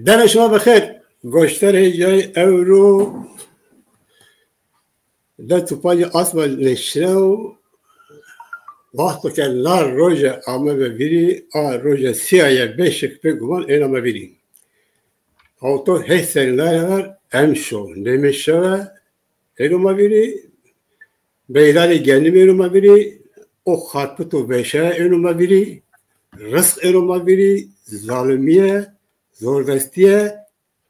دن شما بخیر گوشتر جای اورو در تو پای آسما نشنه و وقتی که لار روز آمه ببینی روز سیاه بشک بگمان این آمه بینی او تو هستن لار امشو نمیشه این آمه بینی بیداری گنی این آمه بینی o xarpıtı beşe önüme biri, rızk önüme biri, zalimiye, zordestiye,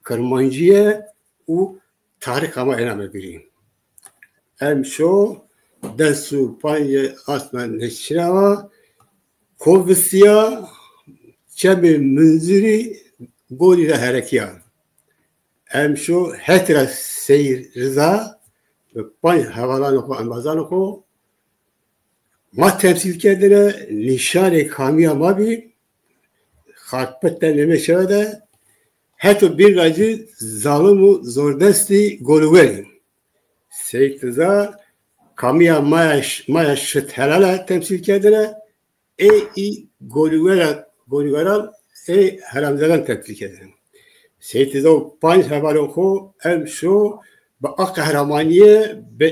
kırmancıya, u tarih ama önüme biri. Hem şu, desu panye asmen neşrava, kovsiya, çebi münziri, goli de harekiya. Hem şu, hetre seyir rıza, panye havalanı ko, amazanı ko, ما temsil kendine nişan-ı kamiyama bir harpetten neme de hatta bir gacı zalimu zordesti golüveri. Seyitliza kamiya mayaş helala temsil kendine golüveran haramzadan temsil kendine. Seyitliza o panç havalı oku şu به قهرمانیه به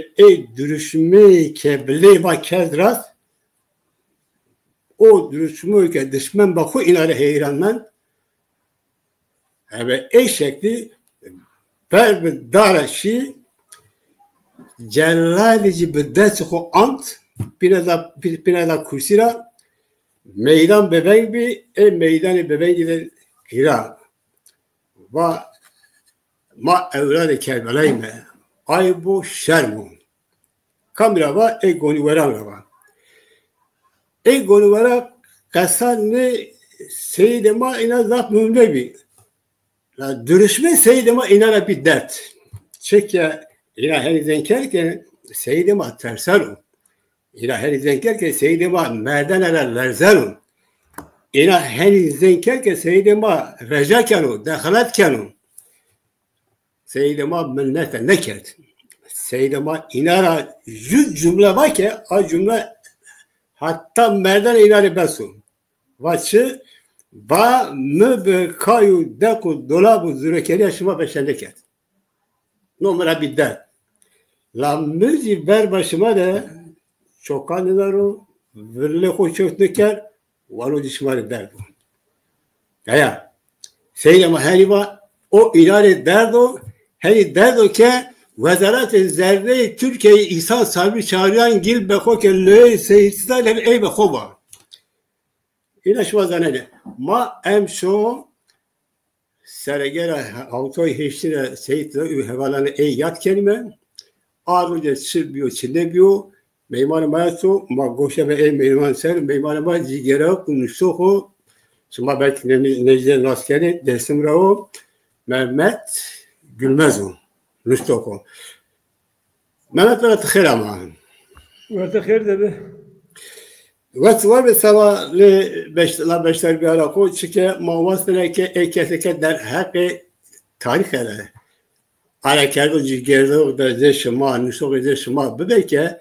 درشمی که بله با کدرات او درشمی که دشمن با خو ایناره حیران من ve şekli per darşi celalici beddet xo ant pinada kursira meydan bebeği bir meydanı bebeği de kira ve ma evladı Kerbela'yı mı? Ay bu şer bu. Kamera var, gonu veren var. Gonu veren kasan ne seydema ina zat mühimde bir. La dürüşme seydema ina bir dert. Çünkü ina her zenkerken seydema tersaru. İna her zenkerken seydema merdan ala lerzaru. İna her zenkerken seydema rejakanu, dakhalatkanun. Seydema minnete nekert. Seydema inara yüz cümle var ki o cümle hatta merdan inarı besun. Vaçı va mübekayu deku dolabı zürekeri aşıma beşendeket. Numara bir dert. La müzi ver başıma da çokanıları virle hoşçuk neker valo dişmarı derdu. Ya Seydema heriva o inarı derdu hani derdi ki Vezaret-i Zerre Türkiye'yi İhsan Sabri çağıran gil beko ke löy seyirciler ey beko var. İna şu vazanede. Ma em şu sergera autoy heştire seyitler hevalanı ey yat kelime ağrıca çırbiyor çilebiyor meymanı mayası ma goşa ve ey meyman ser meymanı ma cigera konuşuyor şuma belki necden askeri desim rao Mehmet Gülmez o. Nüstoko. Mehmet bana tıkır ama. Ve tıkır da be. Ve var bir sabah beşler bir ara ko çünkü mavasına ki ekeseke der hakkı tarih ele. Ara kerdo cigerdo da zeşma nüstoko zeşma bebeke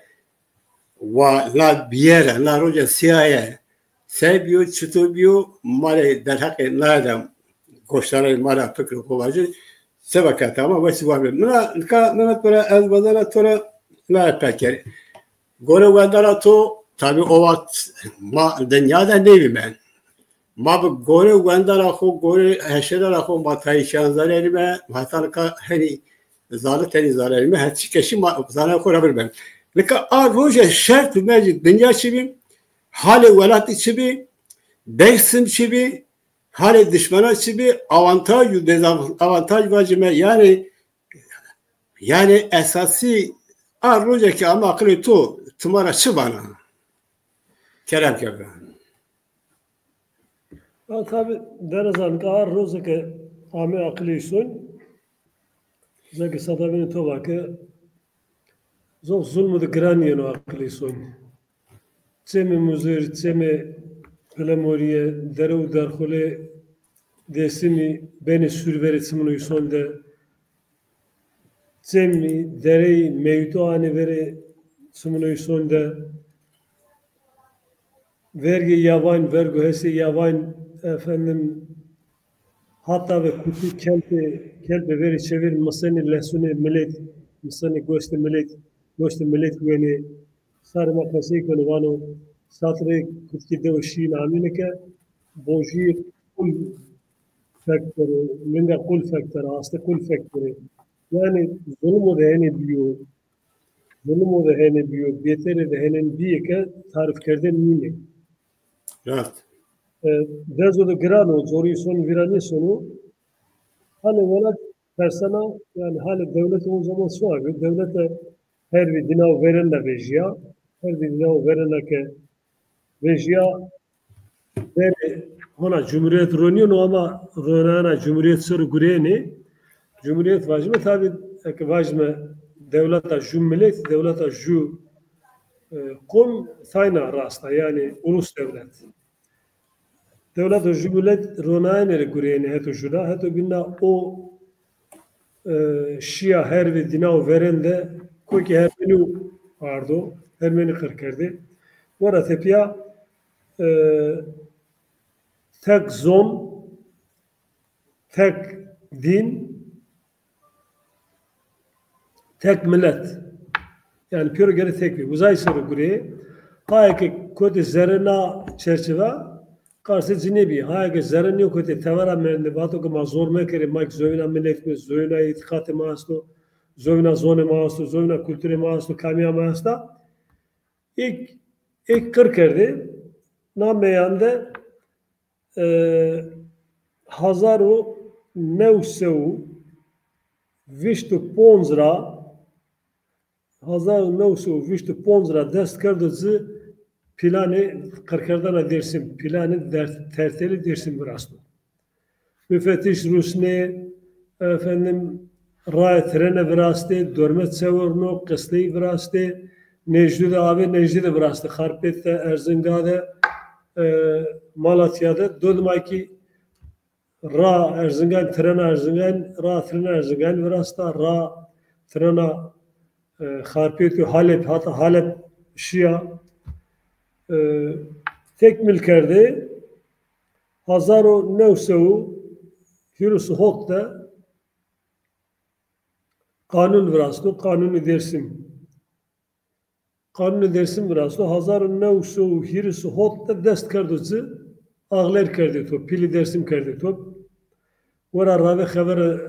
ve la biere la roja siyaye sebiyo çıtubiyo mare der hakkı nadam koştaray mara fikri kovacı sebakata ama vasi var. Mehmet para el badana tora la peker. Gore vadara to tabi o vakt ma dünyada nevi ben. Ma bu gore vadara ko gore heşera ko matay şanzare me matalka hani zalet hani zarare me hiç keşi ma zana ko raber ben. Lika a roje şart mecid dünya çibi hale velat çibi dersim çibi hali düşmana çibi avantaj dezavantaj vacime yani esası arroja ki ama akıllı tu tumara çıbana kerem kebra. Tabi derazan ka arroja ki ame akıllı sun zaki sadabini toba ki zor zulmü de graniyonu akıllı sun çemi muzir çemi Pelamoriye derev darxole desimi beni sürveri simunu sonda çemi derey mevtu ani veri simunu sonda vergi yavan vergi hesi yavan efendim hatta ve kutu kelpe veri çevir masani lesuni millet masani goşte millet güveni sarma kasayı konu vano satre kutki devşin amineke boji kul faktörü minga kul faktörü hasta kul faktörü yani zulmü de hani diyor zulmü de hani diyor beteri de hani diye ki tarif kerden miyim Rahat. Dezo da grano zori son virani sonu hani valla persona yani hala devlet o zaman suave devlete her bir dinav verenle vejiya her bir dinav verenle ke vejiya veri ona cumhuriyet roniyon ama ronana cumhuriyet soru gureni cumhuriyet vajme tabi vajme devleta ju millet devleta ju kom sayna rasta yani ulus devlet devlet ju millet ronana gureni heto juda heto binna o Şia her ve dinav verende koki her meni ardo her meni kırkerdi. Vara tepya tek zon tek din tek millet yani pür geri tek bir uzay soru guri hayki kote zerena çerçeve karşı cinebi hayki zereni kote tevara merne bato ki mazor mekeri mak zövna millet mi zövna itikati maasto zövna zone maasto zövna kültüre maasto kamiya maasto ilk kırkerdi nameyande hazaru nevsev viştu ponzra hazaru nevsev viştu ponzra dest kırdıcı planı kırkerdan dersim planı terteli dersim biraz. Müfettiş Rusne efendim Ray trene viraste dörmet sevorno kıstığı viraste Necdü'de abi Necdü'de viraste Harpet'te Erzinga'da Malatya'da dödümayki Ra Erzingan trena Erzingan Ra trena Erzingan virasta Ra trena Harpet'ü Halep hatta Halep Şia tekmil kerdi Hazaro nevsevu Hirusu Hot'ta kanun virasto kanunu dersim kanunu dersim virasto Hazaro nevsevu Hirusu Hot'ta dest kardıcı ağlar kerdi top pili dersim kerdi top Vara rave haber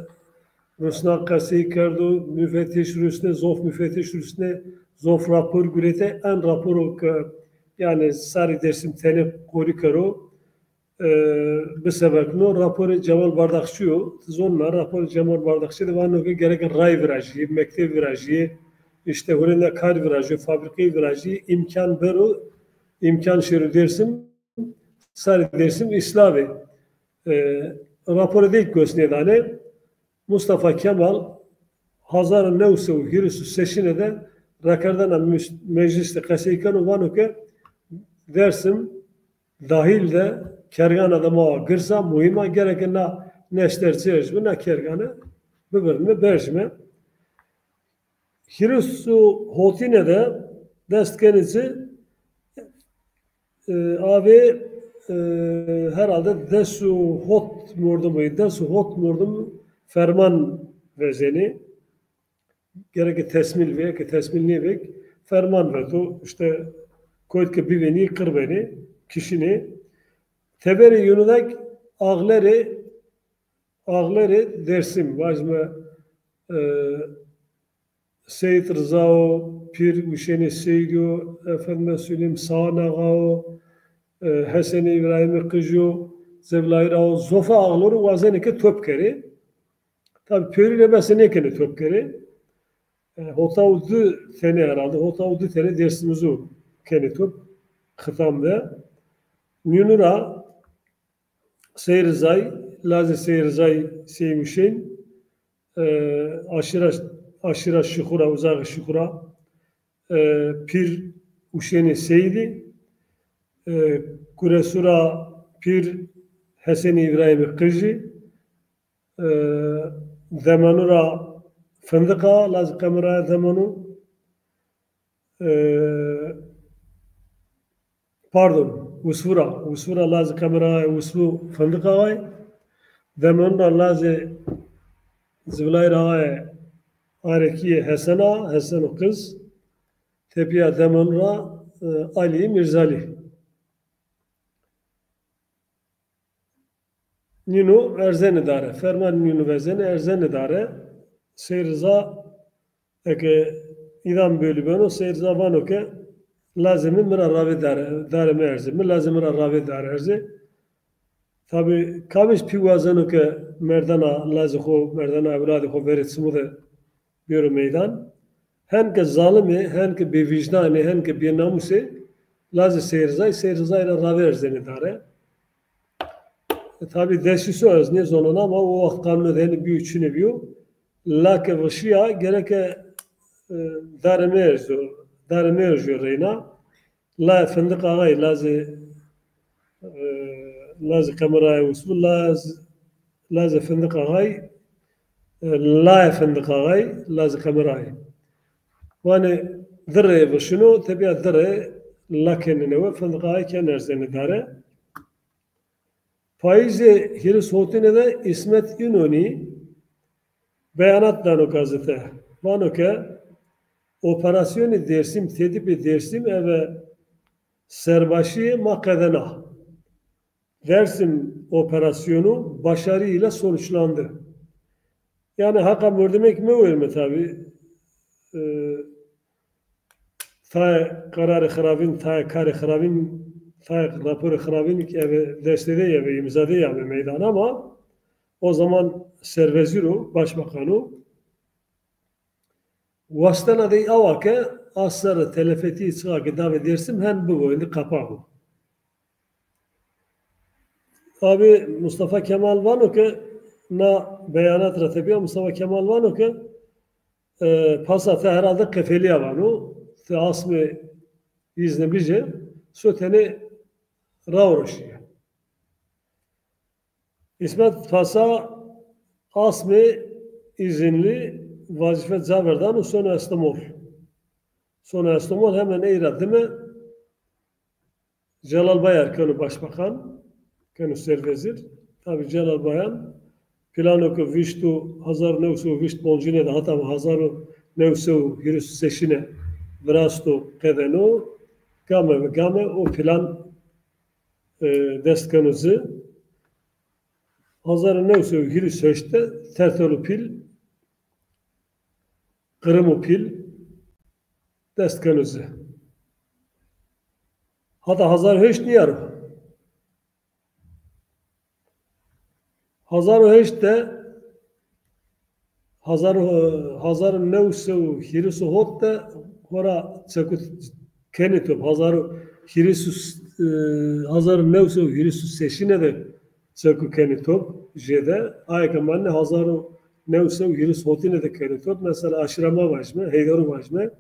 Rusna kasiyi kerdu müfettiş Rusne zof müfettiş Rusne zof rapor gürete en raporu yani sarı dersim teni kori karo بسبب rapor Cemal Bardakçı zonla rapor Cemal Bardakçı da var ki gereken ray virajı, mektep virajı, işte orada kar virajı, fabrikayı virajı imkan bero imkan şerü dersim sarı dersim İslami raporu değil gösnedane Mustafa Kemal Hazar Nevsev Hirisu seçine de rakardan mecliste kaseyken var ki dersim dahil de kergan adama gırsa muhima gereken na neşter çeşme na kerganı birbirine berjme. Hirisu hotine de destkenizi abi herhalde desu hot mordumu desu hot mordumu ferman vezeni gerek tesmil ve ki tesmil ne bek ferman ve to işte koyt ki biveni kırbeni kişini teberi yönelik ağları dersim vazme Seyit Rızao Pir Müşeni Seydio efendime söyleyeyim Sağnağao Hasan İbrahim Kıcı Zevlayrao Zofa ağları vazene ki topkeri tabi pörüyle besene ki topkeri Hotavdu tane herhalde Hotavdu tane dersimizi kene top kıtamda Nünura Seyrizay Lazı Seyrizay Seymüşen aşıra şükura uzak şükura Pir Uşeni Seydi Kuresura Pir Hasan İbrahim Kıcı Zamanura Fındıka Lazı Kamera Zamanu pardon Usfura Lazı Kamera Usfu Fındıka vay Demen ra lazı zivlay rağa areki Hasan kız tepiya demen ra Ali Mirzali. Nino erzeni dare. Ferman nino vezeni erzeni dare. Seyirza eke idam bölü beno seyirza vano ke lazımı mıra ravi dare mi erzi. Mi lazım mıra ravi dare erzi. Tabi kamiş pivazano ke merdana lazı ho merdana evladı ho verit smude bir meydan. Hen ke zalimi, hen ke bir vicdani, hen ke bir namusi lazı seyirza ile ravi erzeni dare. Tabi deşisi özne zonuna ama o vakit kanunu deni bir üçünü biyo. Lake vışıya gereke darime erziyor reyna. La fındık ağay lazı kameraya usul lazı fındık ağay la fındık ağay lazı kameraya. Yani dırre vışını tabiat dırre lakenine ve fındık ağay ken erzeni dare. Faizi hiri sotine de İsmet İnönü beyanat dano gazete. Vano ke operasyonu Dersim tedibi Dersim eve serbaşı makadena. Dersim operasyonu başarıyla sonuçlandı. Yani haka mördemek mi öyle tabi? Ta kararı xarabin, ta karı xarabin raporu xarabin ki evi destede ya ve imzade ya meydan ama o zaman Serveziro Başbakanı Vastana dey avake asları telefeti çıkaki davet dersim hen bu boyunca kapağı. Abi Mustafa Kemal vano ke na beyanat ratebiya Mustafa Kemal vano ke pasata herhalde kefeliya vano te asmi izne bize söteni ravroşiye. İsmet Pasa asmi izinli vazife zaverdan sonra İstanbul. Sonra İstanbul hemen eğradı mı Celal Bayar konu başbakan konu servezir. Tabi Celal Bayan plano ko viştu hazar nevsu vişt bonjine de hatta hazaru nevsu hirus seşine vrasto kedeno game o plan destkanuzu hazar nevsu hirus seşte tertolu pil Kırımı pil destkanuzu. Hatta hazar heş niyar. Hazar heş de hazar nevsu hirisu hot da hora çakut kenetop hazar hirisus hazar nevsu hirisus seşine de çakut kenetop jede aykamanne hazar nevsu hiris hotine de kenetop mesela aşrama başme heydaru başme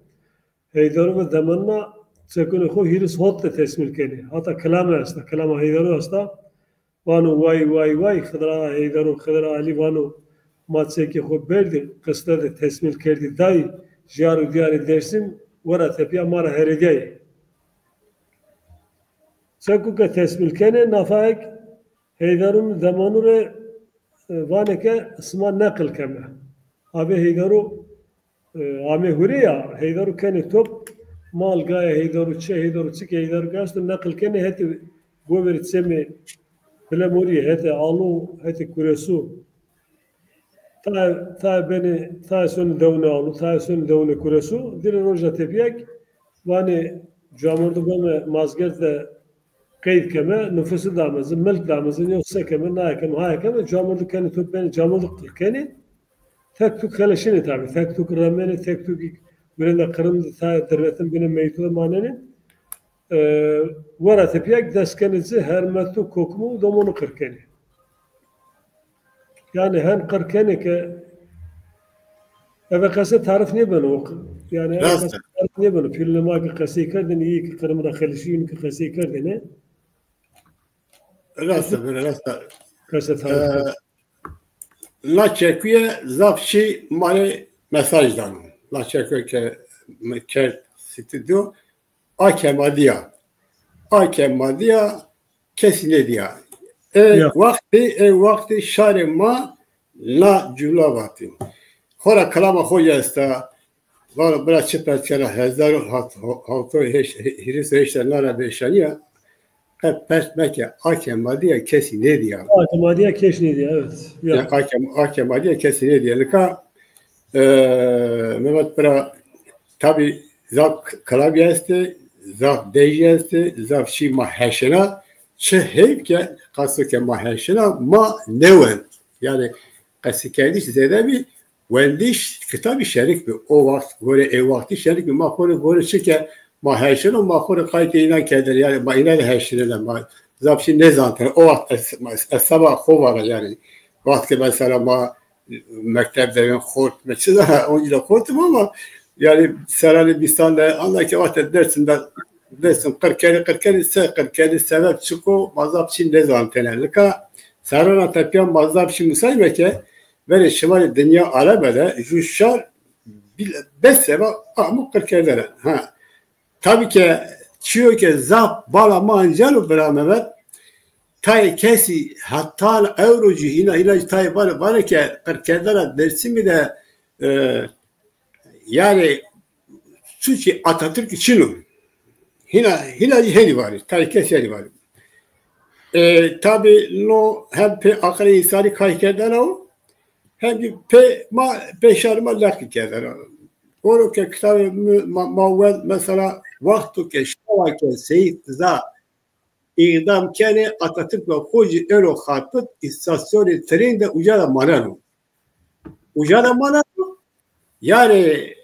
heydaru ve zamanla çakunu ho hiris hot de tesmil keni hatta kelame asta kelama heydaru asta vanu vay khadra heydaru khadra ali vanu matse ki ho berdi kısta de tesmil kerdi day jaru diyarı dersim vara tepiya mara heregay çaku ka tesmil kene nafaik heydarun zamanure vaneke isma nakıl keme abi heydaru ame huriya heydaru kene top mal gaya heydaru çik heydaru gastu nakıl kene heti goverit semi bile mori heti alu heti kuresu ta beni ta sonu devne alu ta sonu devne kuresu dire roja tepiyak vani camurdu gome mazgerte kayıt keme nüfusu damızı milk damızı yoksa keme nakem haykem camurdu kene top beni camurdu kene tek tuk kalışını tabi tek tuk rameni tek tuk birinde kırmızı ta tervetin bine meytuda maneni vara tepiyak deskenizi hermetu kokmu domunu kırkeni yani hen kırkeni ke eve kase tarif niye ben o yani eve kase tarif niye ben filma ki kase kerdin iyi ki kırmızı kalışını ki kase kerdin Rasta. kase tarif La çeküye zapşi mali mesajdan. La çeküye ke stüdyo Akemadiya kesine diya. وقتی شهر ما لا جولا وقتی خورا کلام خوی است ولی برای چه پرچه هزار هاتو هیرس هشت نارا بشانیه پس مکه آکمادیه کسی ندیه آکمادیه کسی ندیه evet آکمادیه کسی ندیه لکه ممت برای tabi zav klavye este, zav deji este, zav şi maheşena, çe hevke kasıke maheşena ma neven. Yani kasıkerdiş zede bir vendiş kitabı şerik bir o vakt göre vakti şerik bir mahkore göre çeke maheşena mahkore kayıtı inan keder yani ma inan heşirele ma zav şi ne zaten o vakt sabah kovara yani vakt ki mesela ma mektepte ben kort mesela onca kortum ama yani Serali Bistan'da anla ki vakti dersin 40 kere sebep çıkıyor mazhab için ne zaman tenellika Serana tapiyan mazhab için musayme ki ve şimali dünya alabede juşar 5 sebep amuk 40 kere ha tabii ki çiyor ki zap bala mancalu beraber tay kesi hatta eurocu hina tay var ki 40 kere dersin mi de yani Türkiye Atatürk için hina heli var, tarih heli var. Tabi no hem pe akıl insani kayıklar o hem de pe şarma lakı keder. Onu ki kitabı mavvel mesela vaktu ki şava ki Seyit za idam kene Atatürk ve koca ero hatut istasyonu trende ucada manano. Ucada manano yani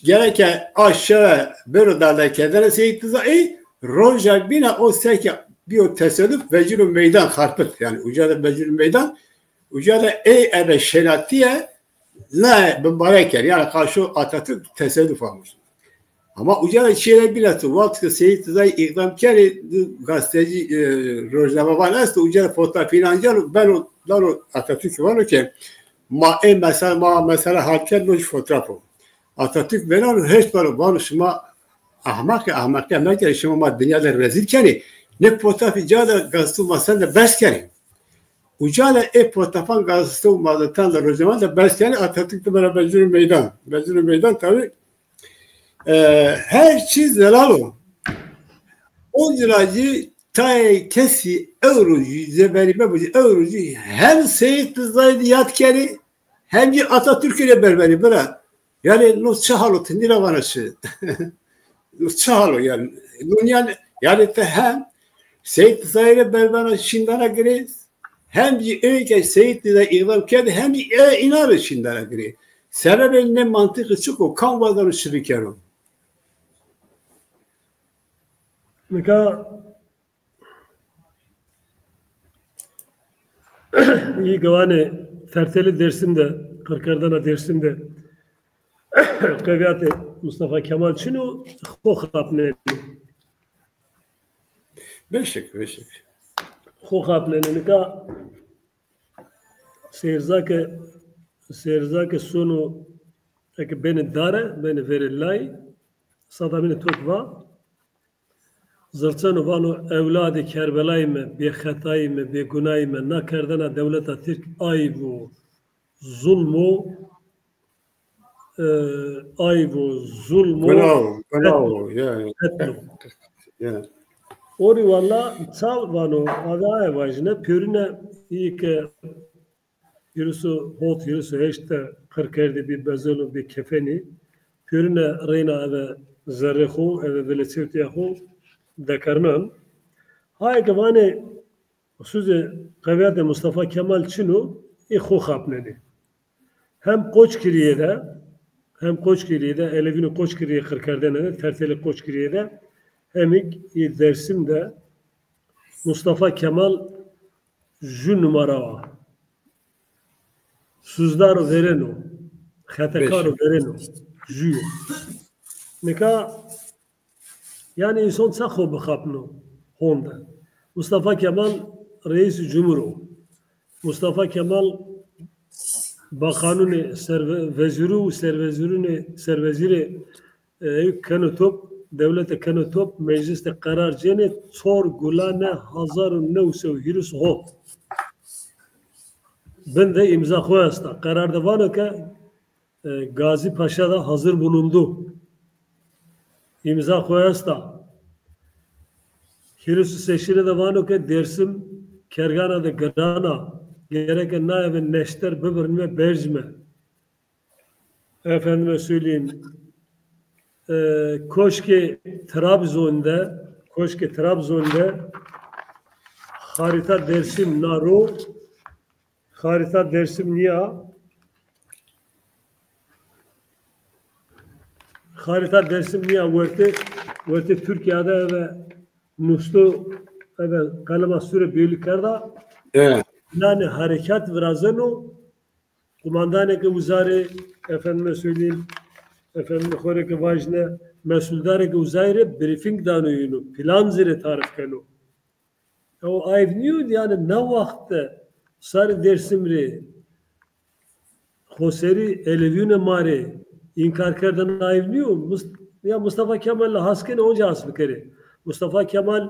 gereken aşağı böyle darda kedere seyitizai roja bina o seki bir tesadüf vecirü meydan harpıt yani ucada vecirü meydan ucada ebe şelatiye la mübareker yani karşı Atatürk tesadüf almış. Ama ucada şeyler bilası vakti seyitizai ikdam kere gazeteci rojname var neyse ucada fotoğraf financı ben o Atatürk var o ki mesela halker loj fotoğrafı Atatürk veren hiç böyle barışma ahmak demek şuma ma dünyada rezil keni ne fotoğrafı cada gazete masanda bes keni ucada fotoğrafan gazete mazatan da rozaman da bes keni Atatürk'le beraber Becürü meydan tabi her çiz zelalo o zilacı tay kesi eurocu zeberime bu eurocu hem Seyit Rıza'ydı yatkeri hem de Atatürk'le berberi bırak yani no çahalo tindira vanası no çahalo yani dünya yani te hem Seyit Rıza'yla berbana şindana gire hem de öyle Seyit Rıza İğlam kedi hem de inarı şindana gire sebebi ne mantıklı çıkıyor kan vatanı şirikerim Meka iyi gavane terteli dersinde Kırkardana dersinde kaviyatı Mustafa Kemal Çinu Xoxapne beşik Xoxapne nika seyrzake sonu ek beni dare beni verillay sadamine tokva زرچن وانو اولاد کربلای me به خطای me به گناهی me نکردن دولت ترک aybu zulmu bravo yani ori valla çal vano adaya vajne pürüne iyi ki yürüsü hot yürüsü işte kırkerdi bir bezelu bir kefeni pürüne reyna eve zerrehu eve velesiyetiyahu dekarnan hay gavane sözü kaviyat Mustafa Kemal Çinu Xoxapneni hem Koçkiriye'de elevini Koçkiriye Kırkarden'e terteli Koçkiriye'de hem Dersim'de Mustafa Kemal jü numara sözler vereno hatekar vereno jü nika yani insan sakho bıxapno honda Mustafa Kemal Reis Cumhuru Mustafa Kemal Bakanuni serveziri kanıtıp devlet kanıtop mecliste karar cene çor gulane 1900 ho. Ben de imza koyasta. Kararda var ki Gazi Paşa'da hazır bulundu. İmza koyasta. Hirus seçili de var ki Dersim Kergana'da Grana gereken naibin neşter böbürünme bercme. Efendime söyleyeyim Koşke Trabzon'da harita Dersim Naro harita Dersim Niya harita Dersim Niya verte Türkiye'de ve Nuslu ve kalama süre birliklerde yani harekat virazeno kumandanı ki vizare efendime söyleyeyim efendim khore ke vajne mesuldar ke uzaire briefing danuyunu plan zire tarif kelo o ayvniu yani ne vakte sar dersimri khoseri elevine mare inkar kerden ayvniu ya Mustafa Kemal'le haskene onca asbı kere Mustafa Kemal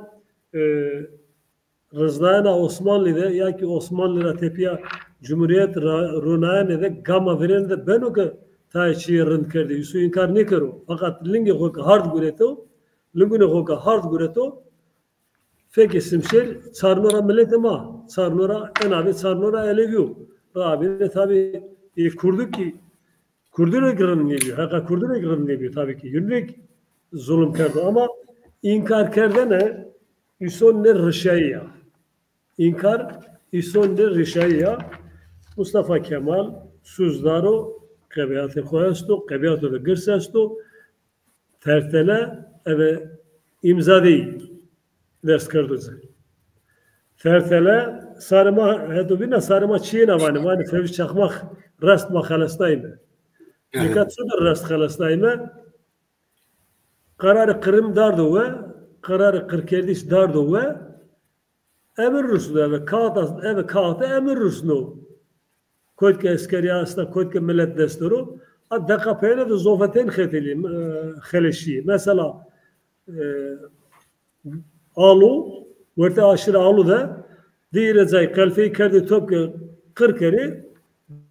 Rızdana Osmanlı'da ya ki Osmanlı'da tepiya Cumhuriyet Runayane de gama veren de ben o ki ta çiğ kerdi. Yusu inkar ne karo. Fakat linge hoka hard gureto, lingune hoka hard gureto. Feki simşer çarnora millet ama çarnora en abi çarnora eleviyor. Abi de tabi Kurdu ki Kurdura girin geliyor. Hakka Kurdura girin geliyor tabii ki. Yürürlük zulüm kerdi ama inkar kerde ne? Üson ne rişayya. İnkar üson ne rişayya. Mustafa Kemal Suzdaro Qebiyat-ı Khoyasto, Qebiyat-ı Gırsasto, tertele eve imza değil. Ders kırdıcı. Tertele sarıma, hedubina sarıma çiğne vani feviş çakmak rast makhalastayım. Dikkat sudur rast khalastayım. Kararı Kırım dardı ve kararı Kırkerdiş dardı ve emir Ruslu eve kağıta emir Ruslu. Koyt ki askeri asla, koyt ki millet desturu. Dakika peyne de zofetin xeleşi. Mesela alu, verte aşırı alu da diğer kalfeyi kerdi topke 40 kere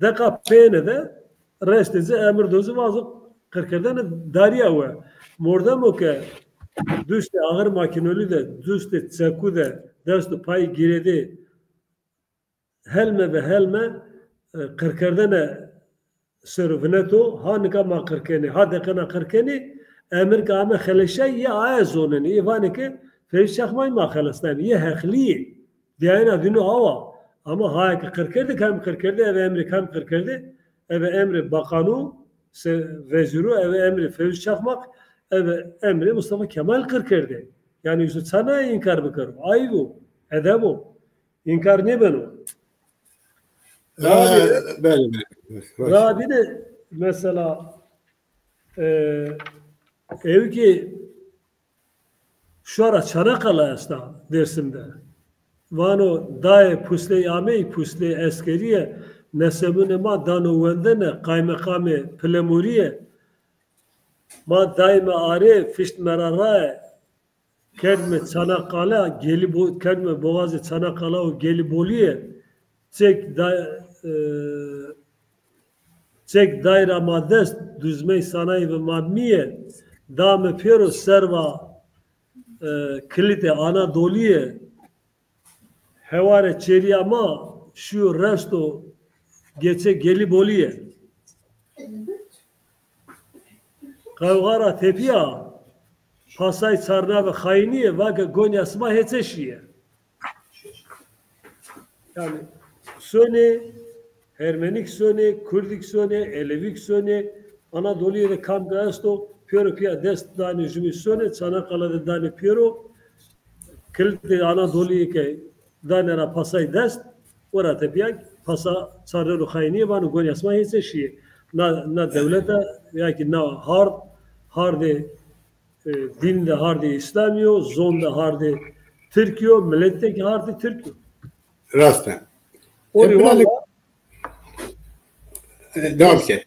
dakika peyne de restezi emir dozu vazı 40 kerden dariya ve morda mı ki düzde ağır makineli de düzde çeku de destü pay giredi helme ve helme Kırkerdene sürvneto hanika ma kırkeni hadekana kırkeni emir kâme xeleşe ye aya zoneni ivani ki feş çakmay ma xelestan ye hekli diyana dünü hava ama hay ki kırkerdi kam kırkerdi eve emri kam kırkerdi eve emri bakanu veziru eve emri feş çakmak eve emri Mustafa Kemal kırkerdi yani Yusuf sana inkar bıkar aygu edebu inkar ne benu Rabi de mesela ev ki şu ara Çanakkale esna Dersim'de vano daye pusle amey pusle askeriye nesebune ma danu vendene kaymakame plemuriye ma daime are fişt merara kedme Çanakkale geli bu kedme boğazı Çanakkale o geli boliye çek daire madest düzmey sanayi ve madmiye dame piero serva kilite Anadolu'ye hevare çeri ama şu resto geçe geli boliye kavgara tepiya pasay sarna ve hayniye vaka gonyasma heçeşiye yani söne, Ermenik söne, Kürdik söne, Elevik söne, Anadolu'ya da kam gasto, Piero ki dest dani jumi söne, Çanakkale'de dani Piero, Kilitli Anadolu'ya ki dani ra pasay dest, ora tepiyak, pasa sarıru khayniye banu gonyasma hisse şiye. Na devlete, ya ki na harde dinde harde İslamiyo, zonda harde Türkiyo, milletteki harde Türkiyo. Rasten. O rivala devam ki.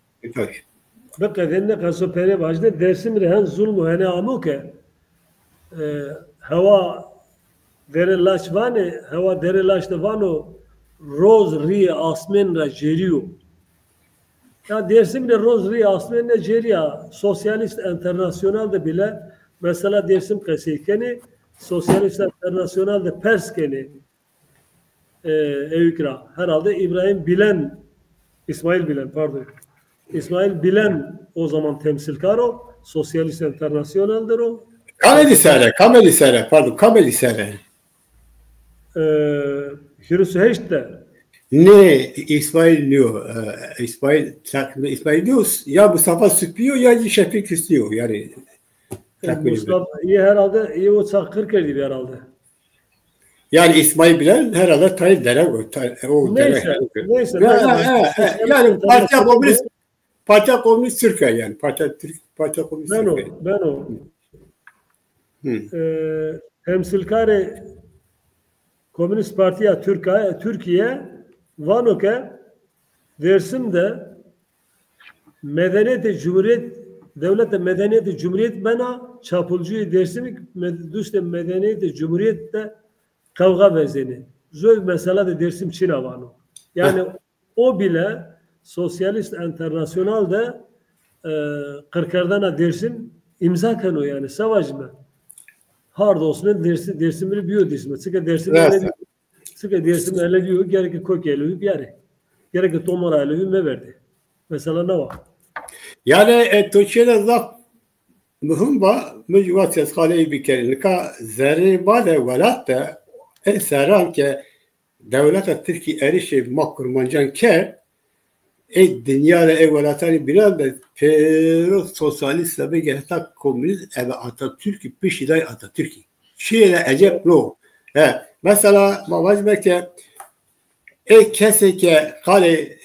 بقدر نقص پره باجده درسیم رهن ظلم و هنه آمو که هوا دره لاش وانه هوا دره لاش دوانو روز ری آسمن را جریو ya Dersim de Rozri aslında Nijerya Sosyalist Internasyonel de bile mesela Dersim kesikeni Sosyalist Internasyonel de Perskeni Eykra herhalde İbrahim Bilen İsmail Bilen pardon İsmail Bilen o zaman temsilkar o Sosyalist Internasyonel'dir o Kameli Sere pardon Kameli Sere Hürüsü Heşte ne İsmail diyor İsmail diyor ya Mustafa sıkıyor ya Şefik istiyor yani Mustafa iyi herhalde iyi o çakır kerdi herhalde. Yani İsmail Bilen herhalde Tayyip Dere o neyse. Yani Parti Komünist Türkiye yani Parti Komünist Türkiye. Ben o. Temsilkare Komünist Partiya Türkiye Vanoke Dersim'de Medeniyeti Cumhuriyet Devlette Medeniyeti Cumhuriyet bana çapulcuyu Dersim'i düşte Medeniyeti Cumhuriyet'te kavga vezeni. Zöv mesela de Dersim Çin avanı. Yani o bile Sosyalist Internasyonel'de 40'lerden Dersim imza kano yani savaş mı? Hard olsun Dersim'i biliyor Dersim'i. Sıkı Dersim'i ele diyor gerek kök geliyor bir yere. Gerek tomar ele me verdi. Mesela ne var? Yani Türkiye'de zaf mühim var. Mücvatsız haleyi bir kere. Zerri bade velatte eseran ki devlet Türkiye erişi makurmancan ke dünyada evvelatani biraz da pero sosyalist ve gehta komünist ve Atatürk peşiday Atatürk. Şeyle acep no. Mesela mavacme kese ke kale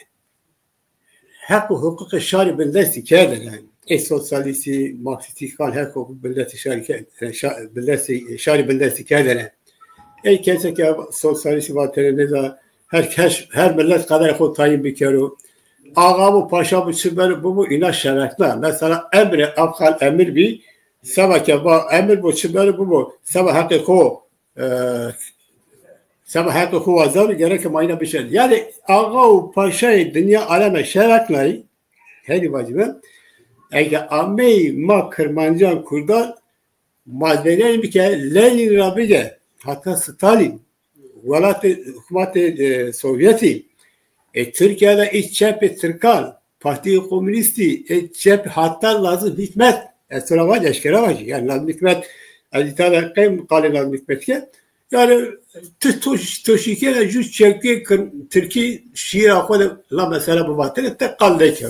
hakkı hukuk şari bildesi kâder yani. Sosyalisti, Marksisti kan hakkı hukuk bildesi şari bildesi kâder. Kese ke sosyalisti vatanı da her millet kadar ko tayin bir kere. Ağa bu paşa bu süper bu inanç şerefle. Mesela emri afkal emir bir sabah ke emir bu süper bu sabah hakkı ko sabah hakkı ko azar gerek mayna bir şey. Yani ağa bu paşa dünya aleme şerefle hadi vacibim. Eğer amey ma kırmancan kurdan maddeler bir kere Lenin Rabige hatta Stalin velat hükümet Sovyeti Türkiye'de iç cephe Türkan Parti Komünisti iç cephe hatta lazım hikmet sonra var eşkere var yani lazım hikmet aditara kayım kale lazım hikmet ki yani Türkiye'de yüz çevki Türkiye şiir akıda la mesela bu vatene tek kaldı ki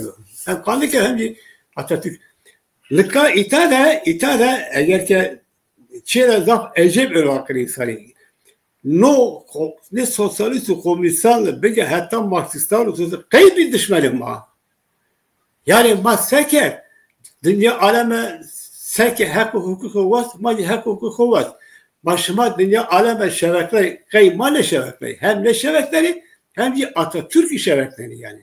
hem kaldı ki hem de Atatürk lika itada eğer ki çiğne zaf ecep ölakırı insanı no ne sosyalist komünistan bege hatta Marksistan kayıp düşmanım ma. Yani ma seker dünya aleme seker hakkı hukuku var, ma hakkı hukuku var. Başıma dünya aleme şevekleri kayma ne şevekleri hem ne şevekleri hem de Atatürk şevekleri yani.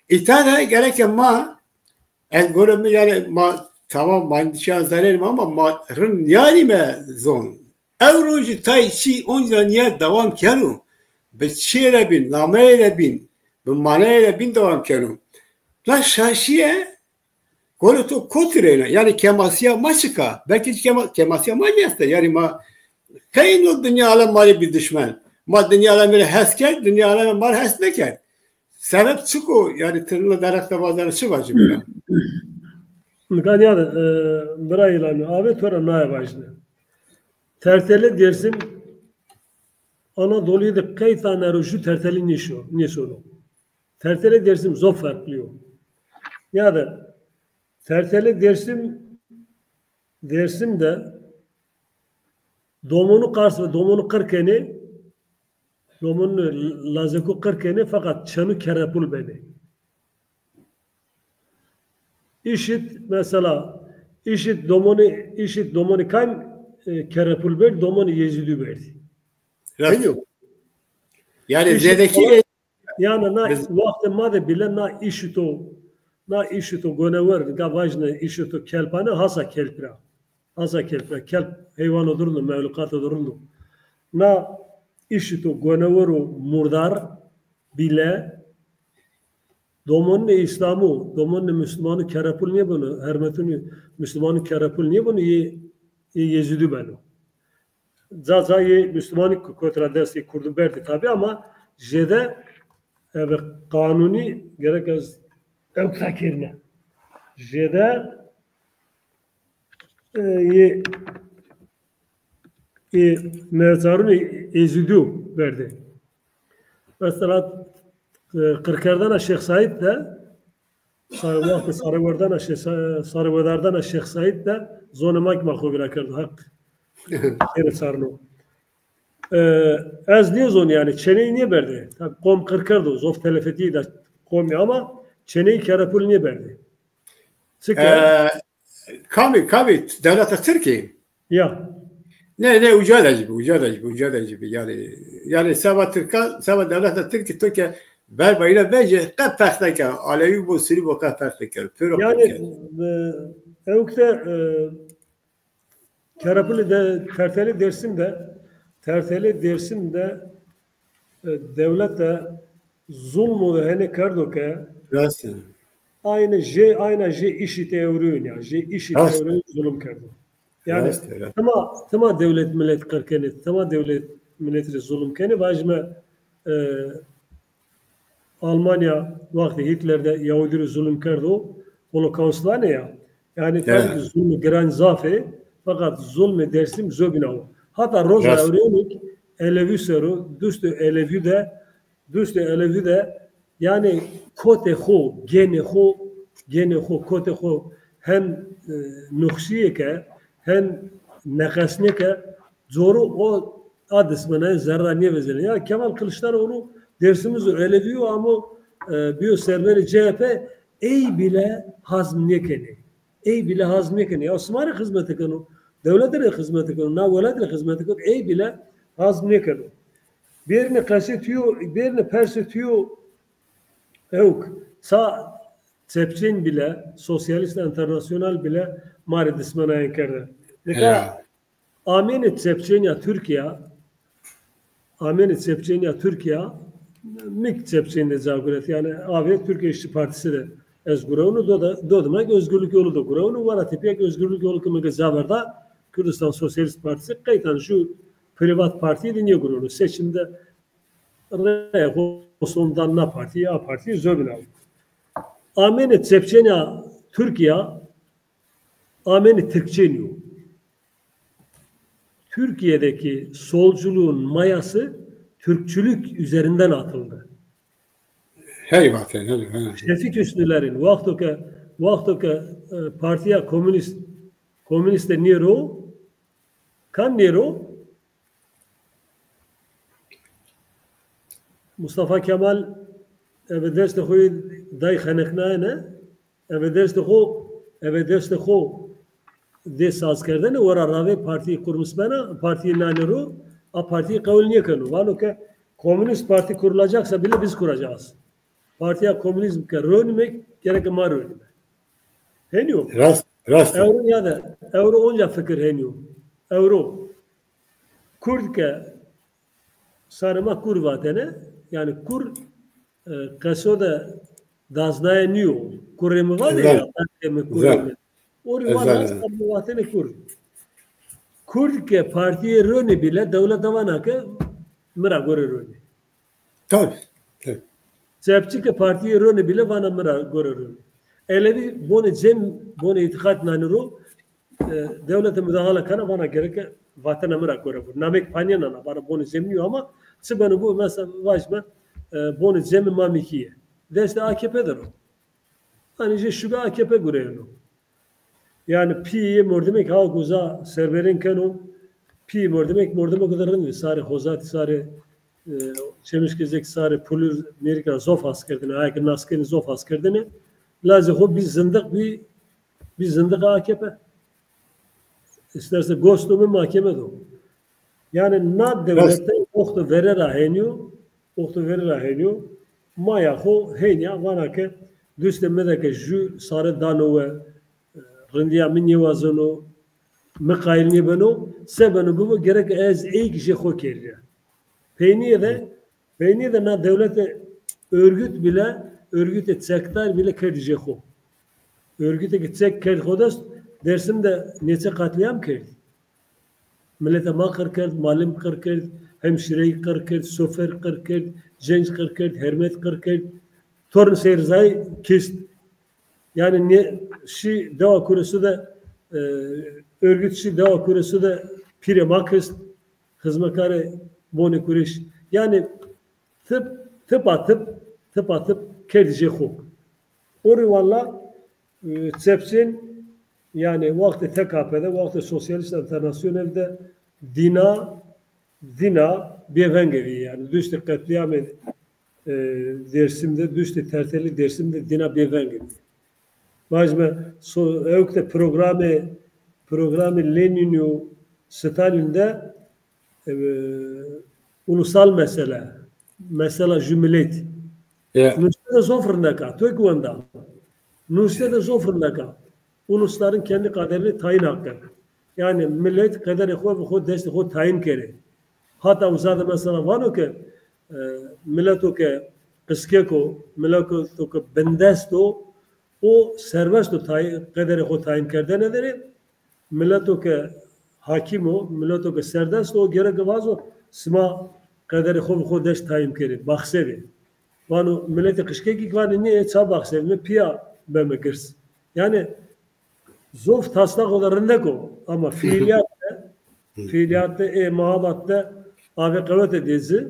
İtalya gereken ma en görünme yani ma tamam mandişan zarerim ama ma rın yani me zon. Evroji tayçi onca niye devam kenu? Be şiire bin, nameyle bin, be maneyle bin devam kenu. La şaşiye konutu kotirene yani kemasya maçıka. Belki kemasya maçıka yani ma kayın dünya alem mali bir düşman. Ma dünya alem bir hesker, dünya alem mal hesneker. Sebep çıko yani tırnılı darakta bazıları çıvacı bile. Mıkan yani birayılanı abi tora naya başlıyor. Terteli dersim Anadolu'yu da kay tane rüşü terteli nişo. Terteli dersim zor farklıyor. Ya da terteli dersim de domunu karşı ve domunu kırkeni domunu lazeku kırkeni fakat çanı kerepul beni. İşit mesela işit domunu kan kerepul verdi, domunu yezidi verdi. Evet. Yani zedeki yani na vakti madde bile na işito na işi to gonever ga vajne işi to kelpane hasa kelpra. Hasa kelpra. Kelp hayvan odurnu, mevlukat odurnu. Na işi to goneveru murdar bile domonne İslam'ı, domonne Müslümanı kerapul niye bunu? Hermetuni Müslümanı kerapul niye bunu? Yezidü benu. Zazayi Müslümanı kontra desti kurdu berdi tabi ama jede kanuni gerek az evkakirne. Jede nezarunu ezidü berdi. Mesela Kırker'den Şeyh Said de Sarıvedar'dan Şeyh Said de zonamak mahvu bırakırdı. Hak. Evet sarno. Az niye zon yani? Çeneyi niye verdi? Tabii kom Kırker'di. Zof telefetiyi de komi ama çeneyi kerapul niye verdi? Kami devlet Türkiye. Ya. Ne ucada gibi yani sabah devlet Türkiye verbayla bence kat farklı Alevi bu sürü bu kat farklı. Yani evkte kerapuli de terteli dersin de devlet de zulmü ve hene kardo ke aynı işi teoriyun ya işi teoriyun zulüm kardo. Yani tama devlet millet karkeni tama devlet milleti zulüm keni vajme Almanya vakti Hitler'de Yahudi zulüm kardo Holocaust'la ne ya? Yani tabii zulmü gran zafe fakat zulmü dersim zöbinav. Hatta roja öğrenik Elevi seru düştü Elevi de yani kote ho gene ho kote ho hem nuksiye ke hem nekasne ke zoru o adısmına zerra niye vezeli. Ya Kemal Kılıçdaroğlu dersimiz Elevi ama biyo serveri CHP ey bile hazmiyekeni. Ya Osmanlı hizmeti kanu, devletlere hizmeti kanu, na velatlere hizmeti kanu, ey bile hazmiyekeni. Birini kasetiyor, birini persetiyor. Yok. Sa Tsepçin bile, Sosyalist Internasyonal bile mari dismana enkerdi. Deka Ameni Tsepçinya Türkiye, mik Tsepçin'de zaguret yani abi Türkiye İşçi Partisi de ez guravunu dodemek özgürlük yolu da guravunu var atipiyek özgürlük yolu kımı zaverda Kürdistan Sosyalist Partisi kaytan şu privat partiyi dinliyor guravunu seçimde sondan na partiyi zöbün aldı. Ameni Tsepçenya Türkiye Ameni Türkçeniyor. Türkiye'deki solculuğun mayası Türkçülük üzerinden atıldı. Şefik Hüsnülerin vaktoke partiya komüniste nero kan nero Mustafa Kemal evederste koyu day xanıknane evederste ko des askerden ora rave partiyi kurmuş bana partiyi nanero a partiyi kabul niye kanu valo ke komünist parti kurulacaksa bile biz kuracağız. Partiya komünizm ke rönmek gerek ma rönmek. Heniyor. Rast. Euro ya da euro onca fikir heniyor. Euro. Kurd ke sarıma kur vatene yani kur kasoda daznaya niyo. Kurremi var ya kurremi. Oraya var sarıma vatene kur. Kurd ke partiye röne bile devlet davana ke mera gore röne. Tabii. Sepçi ke partiye röne bile vana mera gore röne. Elevi bone itikat nanuru devlete müdahale kana bana gerek vatana mera gore bu. Namek panyana bana bone zemniyor ama sıbanı bu mesela vajma bone zemi mamikiye. Deste AKP'dir o. Hani şube AKP görüyor. Yani piye mordemek halkuza serverin kanu piye mordemek kadarın sare hozat sare çemişkezek sare pulur Amerika zof askerdine ayakın askerini zof askerdine lazım o bir zındık AKP isterse gostumu mahkeme do yani na devlette oktu verer aheniyor maya ho henya vana ke دوست مدک جو سر دانوه رندیا منی وزنو مقایرنی بنو سبنو بو gerek az ilk jexo keriyor. Peyniye de na devlet örgüt etsekler bile kerjexo. Örgüte gitsek kerjodas Dersim'de nece katliam kerdi. Millete ma kırkert, malim kırkert, hemşireyi kırkert, sofer kırkert, genç kırkert, hermet kırkert, torun seyrzay kist. Yani ne şi dava kurusu da örgüt şi dava kurusu da pire makist, hizmetkare boni kuriş. Yani tıp atıp kerdice huk. Ori valla tsepsin yani vakti TKP'de, vakti Sosyalist Internasyonel'de dina bevengevi yani düştü katliam Dersim'de düştü terteli Dersim'de dina bevengevi. Başma evkte programı Lenin'u Stalin'de ulusal mesela cumhuriyet. Nuşte de zofrundaka, Türkvanda. Nuşte de zofrundaka. Ulusların kendi kaderini tayin hakkı. Yani millet kaderi xo desti xo tayin kere. Hatta uzada mesela var o ki millet o ki kıske ko, millet o ki bendest o serbest o kaderi xo tayin kerde nedir? Millet o ki hakim o, millet o ki serbest o gerek vaz o sma kaderi xo dest tayin kere. Bahsedi. Vanu milleti kışke ki vanu niye ça bahsedi mi piya bemekirs. Yani zof taslak olarında ko ama fiiliyatta muhabbatta abi kavvet edizi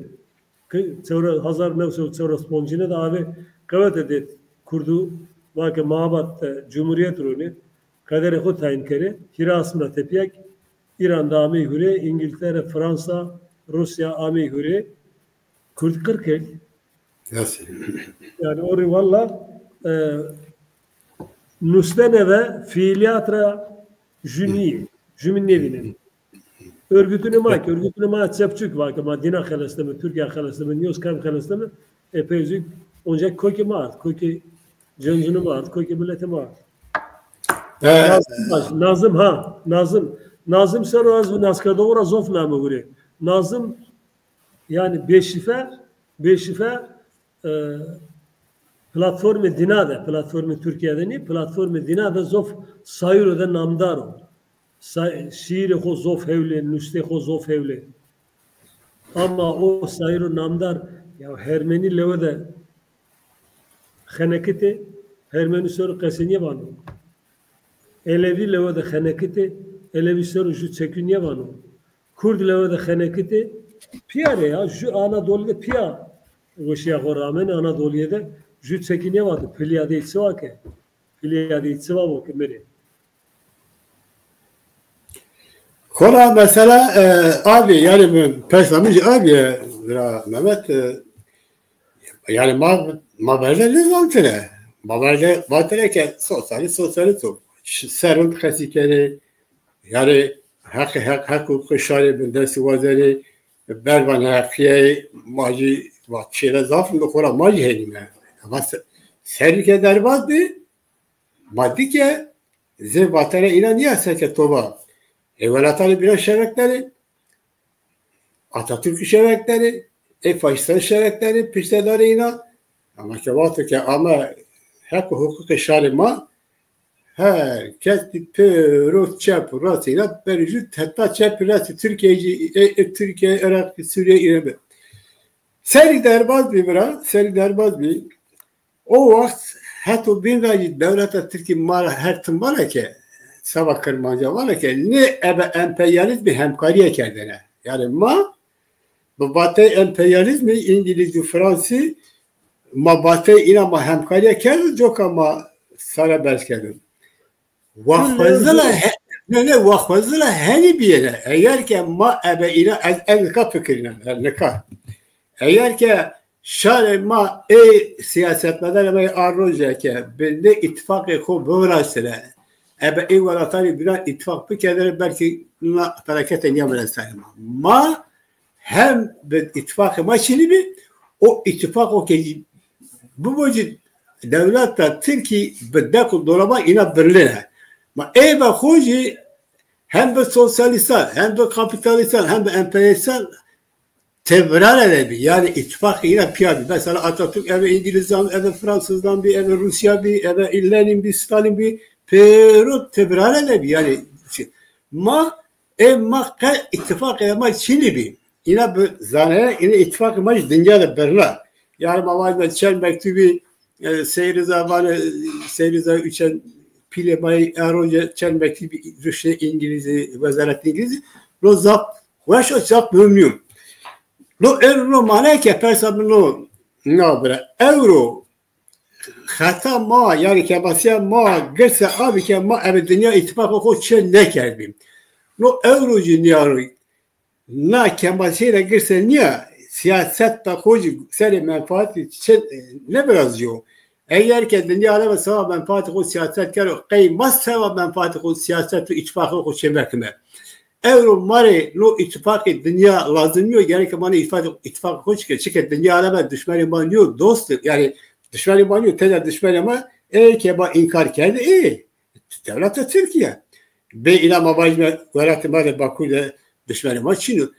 hazar nevsu çevre sponcine de abi kavvet edit kurdu vakı muhabbatta cumhuriyet rolü kaderi xo tayin kere hirasına tepiyek İran'da ami hüre İngiltere, Fransa, Rusya ami hüre Kürt kırkel yani ori valla Nusleneve fiiliyatra jümnevinin örgütünü mak çepçük var ki Madina xelestemi, Türkiye xelestemi, Niyozkam xelestemi epeycük onca koki maat, koki cenzunu maat, koki milleti maat. Nazım sen o az bu naskarda ora zof namı gure. Nazım yani beşife platformu dinada, platformu Türkiye'de ne? Platformu dinada zof sayıroda namdar o. Şiiri ho zof hevle, nüste ho zof hevle. Ama o sayıro namdar ya Hermeni levede xenekete Hermeni soru kaseniye vanu. Elevi levede xenekete Elevi soru ju çekünye vanu. Kurd levede xenekete piyare ya ju Anadolu'da piya. Goşiya rağmen Anadolu'da ju çekünye vardı. Piliyade içiva ke. Piliyade içiva o ke meri. Kola mesela abi yani personamız abi Mehmet yani ma böyle ne zamtene ma böyle vatere ki sosyalist serun kasikleri yani hak kuşarı bindesi vazeri berban hakiye maci vaktiyle zafın da kola maci henime ama serike derbazdı maddi ki zir vatere ilan niye seke toba Evvelatali biraz şerekleri, Atatürk şerekleri, faşistan şerekleri, pişteleri ina. Ama kevatı ki ama hak hukuk şalima herkes pürü çapurasıyla berücü hatta çapurası Türkiye, Irak, Suriye, İran. Seri derbaz bir o vakit hatta bir gayet devlete Türkiye mara her tımara ki Sava Kırmanca var ki ne emperyalizm bir hemkariye kendine. Yani bu Batı emperyalizmi İngiliz, Fransız ma Batı inama hemkariye kendine çok ama sana belki Vakfazıla hani bir yere eğer ki ma ebe ina elka fikrine elka eğer ki şare ma siyasetmeden ama arroja ki bende ittifakı ko bövrasile Ebe evvelatari biraz ittifak bir kere belki hareketen yapmadan sayılmaz. Ma hem bir ittifakı maçını bir o ittifak o ki bu boyunca devlet de Türkiye bedek dolaba ina birliğine. Ma eve hoji hem de sosyalistan, hem de kapitalistan, hem de emperyalistan tebrar edebi. Yani ittifak yine piyade. Mesela Atatürk eve İngiliz'den, eve Fransız'dan bir, eve Rusya bir, eve Lenin bir, Stalin bir, Peru tebrar edebi. Yani ma ittifak edemez Çinli bir. Yine bu zaneye yine ittifak edemez dünyada birler. Yani mavazda çel mektubi seyri zamanı üçen pile bay eroja çel mektubi Rusya İngiliz'i, vezaret İngiliz'i lo zap, vaş o zap mühüm. Lo euro mane ke persabno nabre euro hata ma yani kebasiya ma gelse abi ke ma ev dünya ittifakı ko çel ne kerbim. Lo euro dünyayı na kebasiya gelse niye siyaset da kocu seri menfaati için ne biraz diyor. Eğer ki dünyada ve sava menfaati ko siyaset kero kıymaz sava menfaati ko siyaset ve ittifakı ko çemerkime. Euro mare lo ittifakı dünya lazım yok. Yani ki bana ittifakı ko çıkıyor. Dünyada ve düşmanı manıyor dost yani düşmanı manıyor tezler düşmanı ama ki ba inkar geldi devlet Türkiye. Be ilama vajme veratımada Bakü'de düşmanı maçını.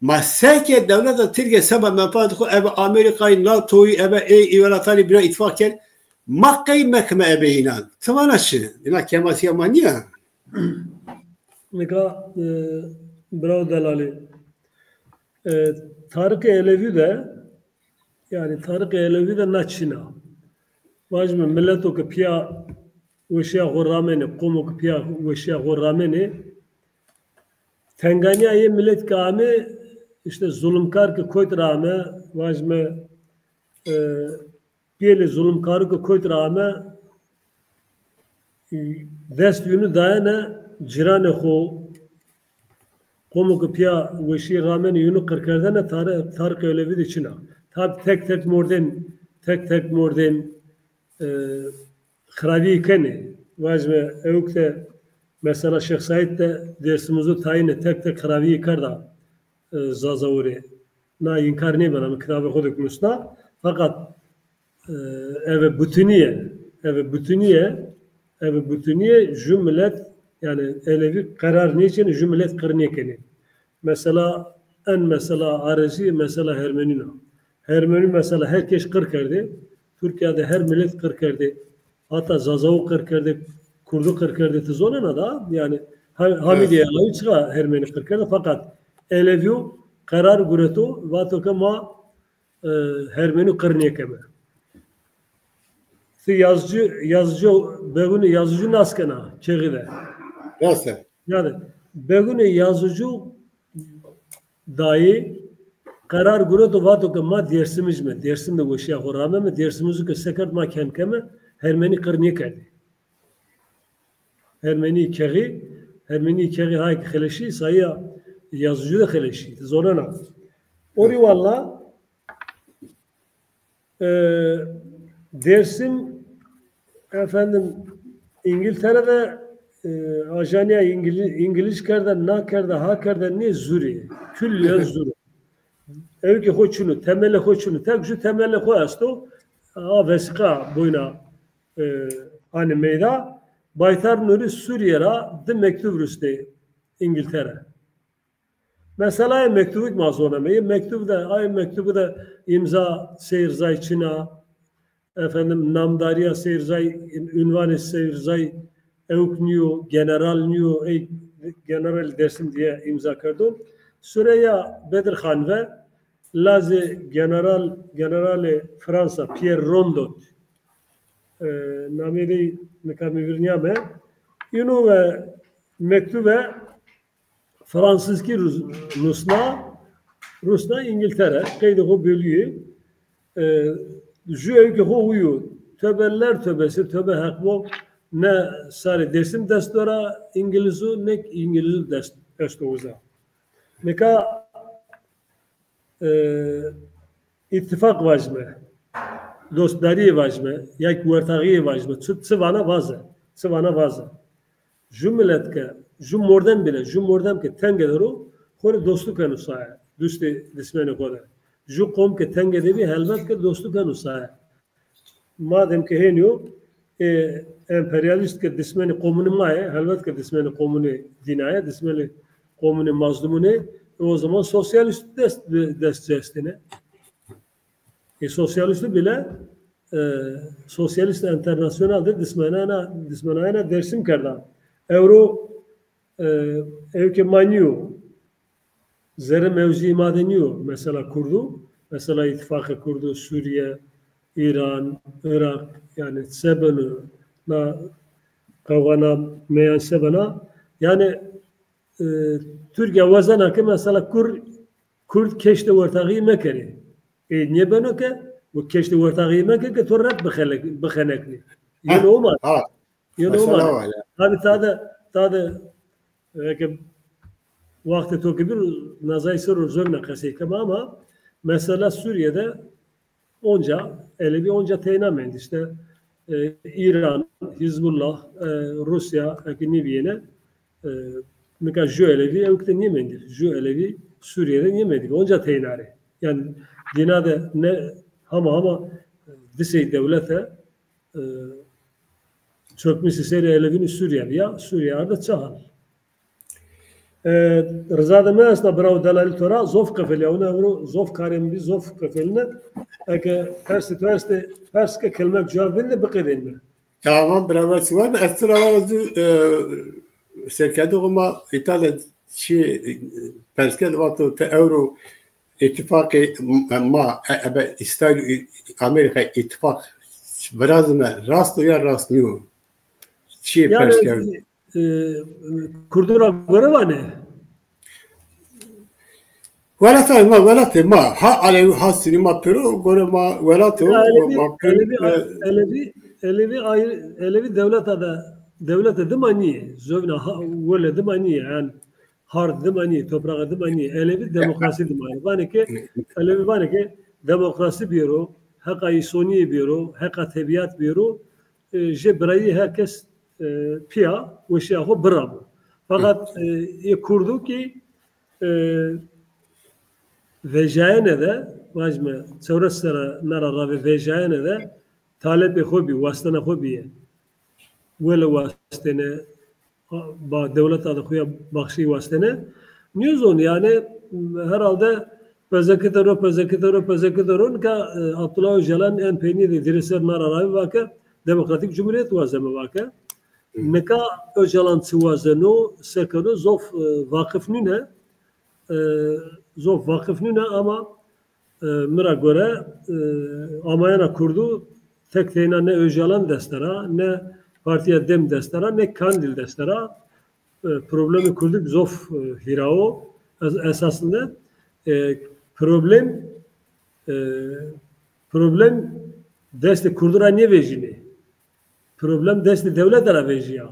Masake devlet Türkiye sabah menfaati ko ev Amerika'yı NATO'yu eve ivalatari bina ittifakken Makka'yı mekme ebe inan. Tıvanaşı. İna kemasiye manya. Nika bravo Delali. Tarık-ı Elevi de yani Tarık-ı Elevi de naçina. Vajme milleto ke piya veşya gurrameni, kumu ke piya veşya gurrameni Tenganya'yı millet kâmi işte zulümkar ke koyt rağme vajme piyeli zulümkarı ke koyt rağme dest yünü dayana cirane xo kumu ke piya veşi rağmeni yünü kırkerdene Tarık Elevi de çina. Tab tek morden xravi kene vajme evkte mesela Şeyh Said de dersimizi tayin tek xravi karda zazavure na inkar ne bana kitabı koduk musna fakat eve bütüniye cümlet yani elevi karar niçin cümlet kırnekeni mesela arası mesela Hermeni mesela herkes kır kerdi Türkiye'de her millet kır kerdi hatta zazavu kır kerdi Kurdu kır kerdi tizonuna da yani Hamidiye Allah'ı çıka Hermeni kır kerdi fakat elevi karar gureto vato kama Hermeni kırnekeme yazıcı beguni yazıcı naskena çeğide. Nasıl? Yani beguni yazıcı dahi karar gureto vato kama dersimde bu şey horame mi dersimizi ke sekert ma kenkeme Hermeni kırnekedi. Hermeni keği hay kheleşi sayya yazıcı da kheleşi. Zorana. Ori valla dersim efendim İngiltere'de ajaniya İngiliz kerden na kerden ha kerden ne zuri külliyen zuri evki hoçunu temelle hoçunu tek şu temelle koyasto a vesika boyuna hani meyda baytar nuri Suriye'ra de mektup rüste İngiltere mesela mektubuk mazonamı mektubu da imza seyirzay Çin'a efendim namdariya seyirzay ünvanı seyirzay evk niyo general niyo general dersim diye imza kırdım Süreyya Bedirhan ve Lazi generali Fransa Pierre Rondot nameli nekamirnyame yunu ve mektube Fransızki Rusna İngiltere kaydı o bölüyü Jüevki huyu töbeller töbesi töbe hakbo ne sari dersim destora İngilizü ne İngiliz destoğuza. Neka ittifak vajme dostları vajme yak ortağı vajme sıvana vaza. Cümletke cümordem ke tengedero khore dostluk anusaya dosti dismene koda. Ju kom ke tengede bi helmet ke dostluk anusaya. madem ki heniyor emperyalist ke dismeni komuni maye, helvet ke dismeni komuni dinaya, dismeni komuni mazlumune, o zaman sosyalist destine. Sosyalisti bile sosyalist internasyoneldir, dismenayana dersim kerda. Euro evke maniyor, zerre mevzi madeniyor, mesela kurdu, mesela ittifakı kurdu, Suriye, İran, Irak, yani sebeni, na kavgana meyan sebena, yani Türkiye vazana ki mesela Kürt keşte ortağı mekeri. Niye ben o ki? Bu keşte ortağı mekeri ki torrat bıxenekli. Yani o var. Yani o var. Hadi tadı vakti to kibir nazay sırrı zövne kaseykem ama mesela Suriye'de onca teynamendi işte İran, Hizbullah, Rusya, Nibiyene mesela ju elevi evkte niyemendir. Ju elevi Suriye'de niyemendir. Onca teynari. Yani dinada ne ama disey devlete çökmesi seri elevini Suriye'de çahal. Rıza da mesela bravo delali tora zof kafeli ona euro zof karim bir zof kafeline eke perske kelime cevap verin de bakayım mı? Tamam bravo var. Ekstra var şirketi ama İtalya perske vakti euro ittifakı ma İsrail Amerika ittifak biraz mı rastlıyor. Yani Kurdura göre var ne? Velat ma ha alevi ha sinema pero göre ma velat Elevi devlet adı mani zövna vele adı mani yani hard adı mani toprak adı mani elevi demokrasi adı mani bana ki elevi bana ki demokrasi biro haka isoni biro haka tabiat biro jebrayı herkes piya ve şeyho bravo fakat kurdu ki vejayene de vajme çevresara nara ve vejayene de talep hobi vastana hobiye vele vastene ba devlet adı koya bakşı vastene newzon yani herhalde pezekitero ka Abdullah Öcalan en peyni de direser nara vaka Demokratik Cumhuriyet vazeme vaka neka Öcalan çuvazeno sekano zof vakıf nüne ama mıra göre amayana kurdu tek teyna ne Öcalan destera ne partiye dem destera ne Kandil destera problemi kurduk zof hirao esasında problem deste kurdura ne vejini problem deste devlet ara vejiya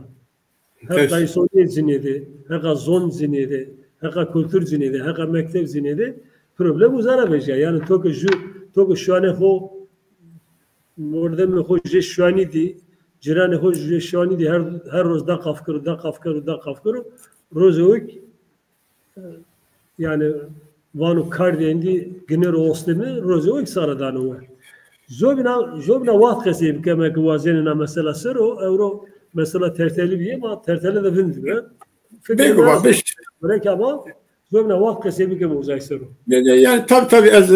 heka isoni zinedi heka zon zinedi heka kültür zinedi heka mektep zinedi problem uzara vejiya yani toke şu an ho morde mi ho je şu an di cirane ho je şu an di her roz da kafkır rozoik yani vanu kardendi gener olsdemi rozoik saradan var Jobna vaxt kesi bikemek vazenina mesela sero euro mesela terteli bir ama terteli de bildi. Bego babiş. Bırak ama jobna vaxt kesi bikemek uzay sero. Yani tabii az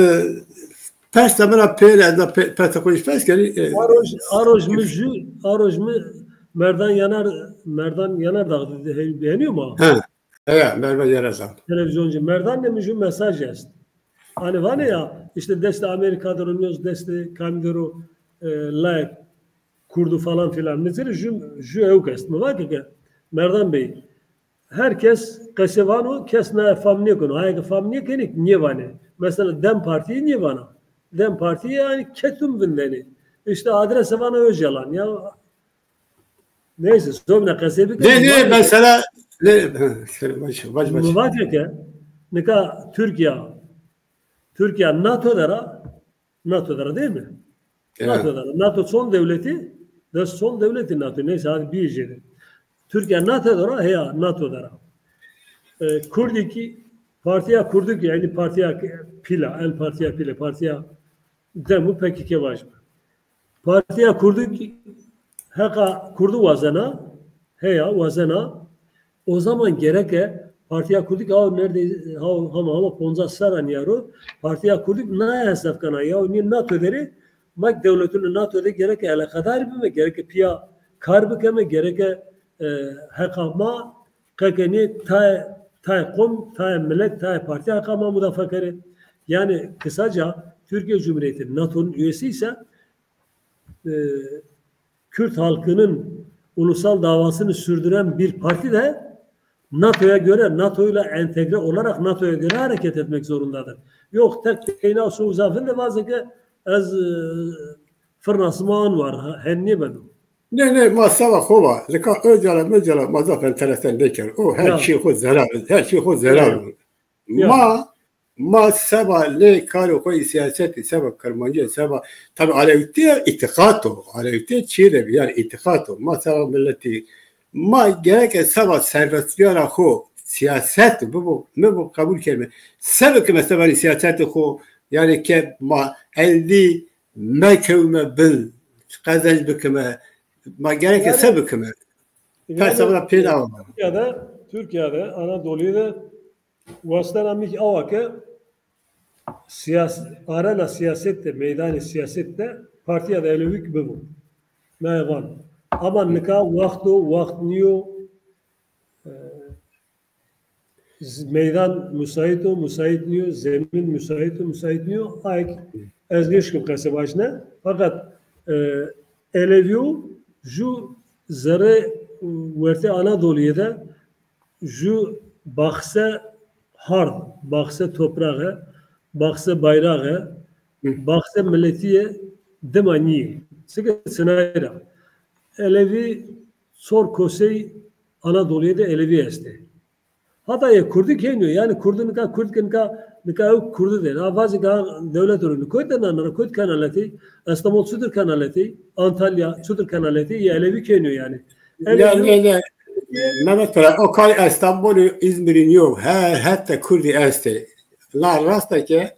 pes tamına pere da pes koyuş pes geri. Aroj mu merdan yanar da beğeniyor mu? Ha. Evet, merdan yanar. Televizyoncu merdan ne müjü mesaj yazdı. Hani var ya işte deste Amerika'da oynuyoruz deste Kamidoro like kurdu falan filan. Mesela şu evkest mi var ki Merdan Bey herkes kasevano kesna famniye konu. Hayır famniye kenik niye vane? Mesela Dem Parti'yi niye vana? Dem Parti'yi yani ketum vindeni. İşte adrese vana Öcalan ya. Neyse sonra kasebi. Ne mesela ne baş. Var ki nika Türkiye NATO'da değil mi? Evet. NATO son devleti NATO. Neyse hadi bir yeri. Türkiye NATO'da. Kurdiki partiya kurdu ki yani partiya pila partiya demu PKK var. partiya kurduk heka kurdu vazena heya vazena o zaman gereke partiya kurduk ha nerede ama ponza saran yaro partiya kurduk ne hesap kana ya ni NATO deri mak devletinin NATO'da gereke alakadar bir gereke piya karb keme gereke hekama kakeni tay kom tay millet tay parti hakama mudafakari yani kısaca Türkiye Cumhuriyeti NATO'nun üyesi ise Kürt halkının ulusal davasını sürdüren bir parti de NATO'ya göre NATO ile entegre olarak NATO'ya göre hareket etmek zorundadır. Yok tek kaynağı şu uzafın da bazı ki az fırnasman var. Henni benim. Ne masava kova. Zeka öcala mazaf enteresan deker. O her şey o zarar. Her şey o zarar. Ma seba le karo koy siyaseti seba karmancı seba tabi alevite itikato alevite çire yani itikato ma seba milleti ma gerek seba serbestiyara ho siyaset bu kabul kelime seba ki mesela siyaseti ho yani ki ma elde mekevme bil kazanç bükme ma gerek seba kime tasavvura peyda Türkiye'de Anadolu'da vasıtalanmış avake arena siyasette, meydan siyasette partiye de elevik bu. Meyvan. Ama nika vakt niyo meydan müsait niyo, zemin müsait niyo. Ayk ezgeçkim kase başına. Fakat eleviyo ju zare verte Anadolu'da ju bakse hard, bakse toprağı bakse bayrağı, bakse milletiye demani. Sıkı sınayra. Elevi sor kosey Anadolu'ya da elevi esti. Hatta ya Kurdu keniyor. Yani Kurdu nika Kurdu der. Avazı ka devlet ürünü. Koydan anlara koyt kanaleti, İstanbul Sudur kanaleti, Antalya Sudur kanaleti ya elevi keniyor yani. Yani Mehmet Bey, o kal İstanbul'u İzmir'in yok. Hatta Kurdi esti. La rasta ke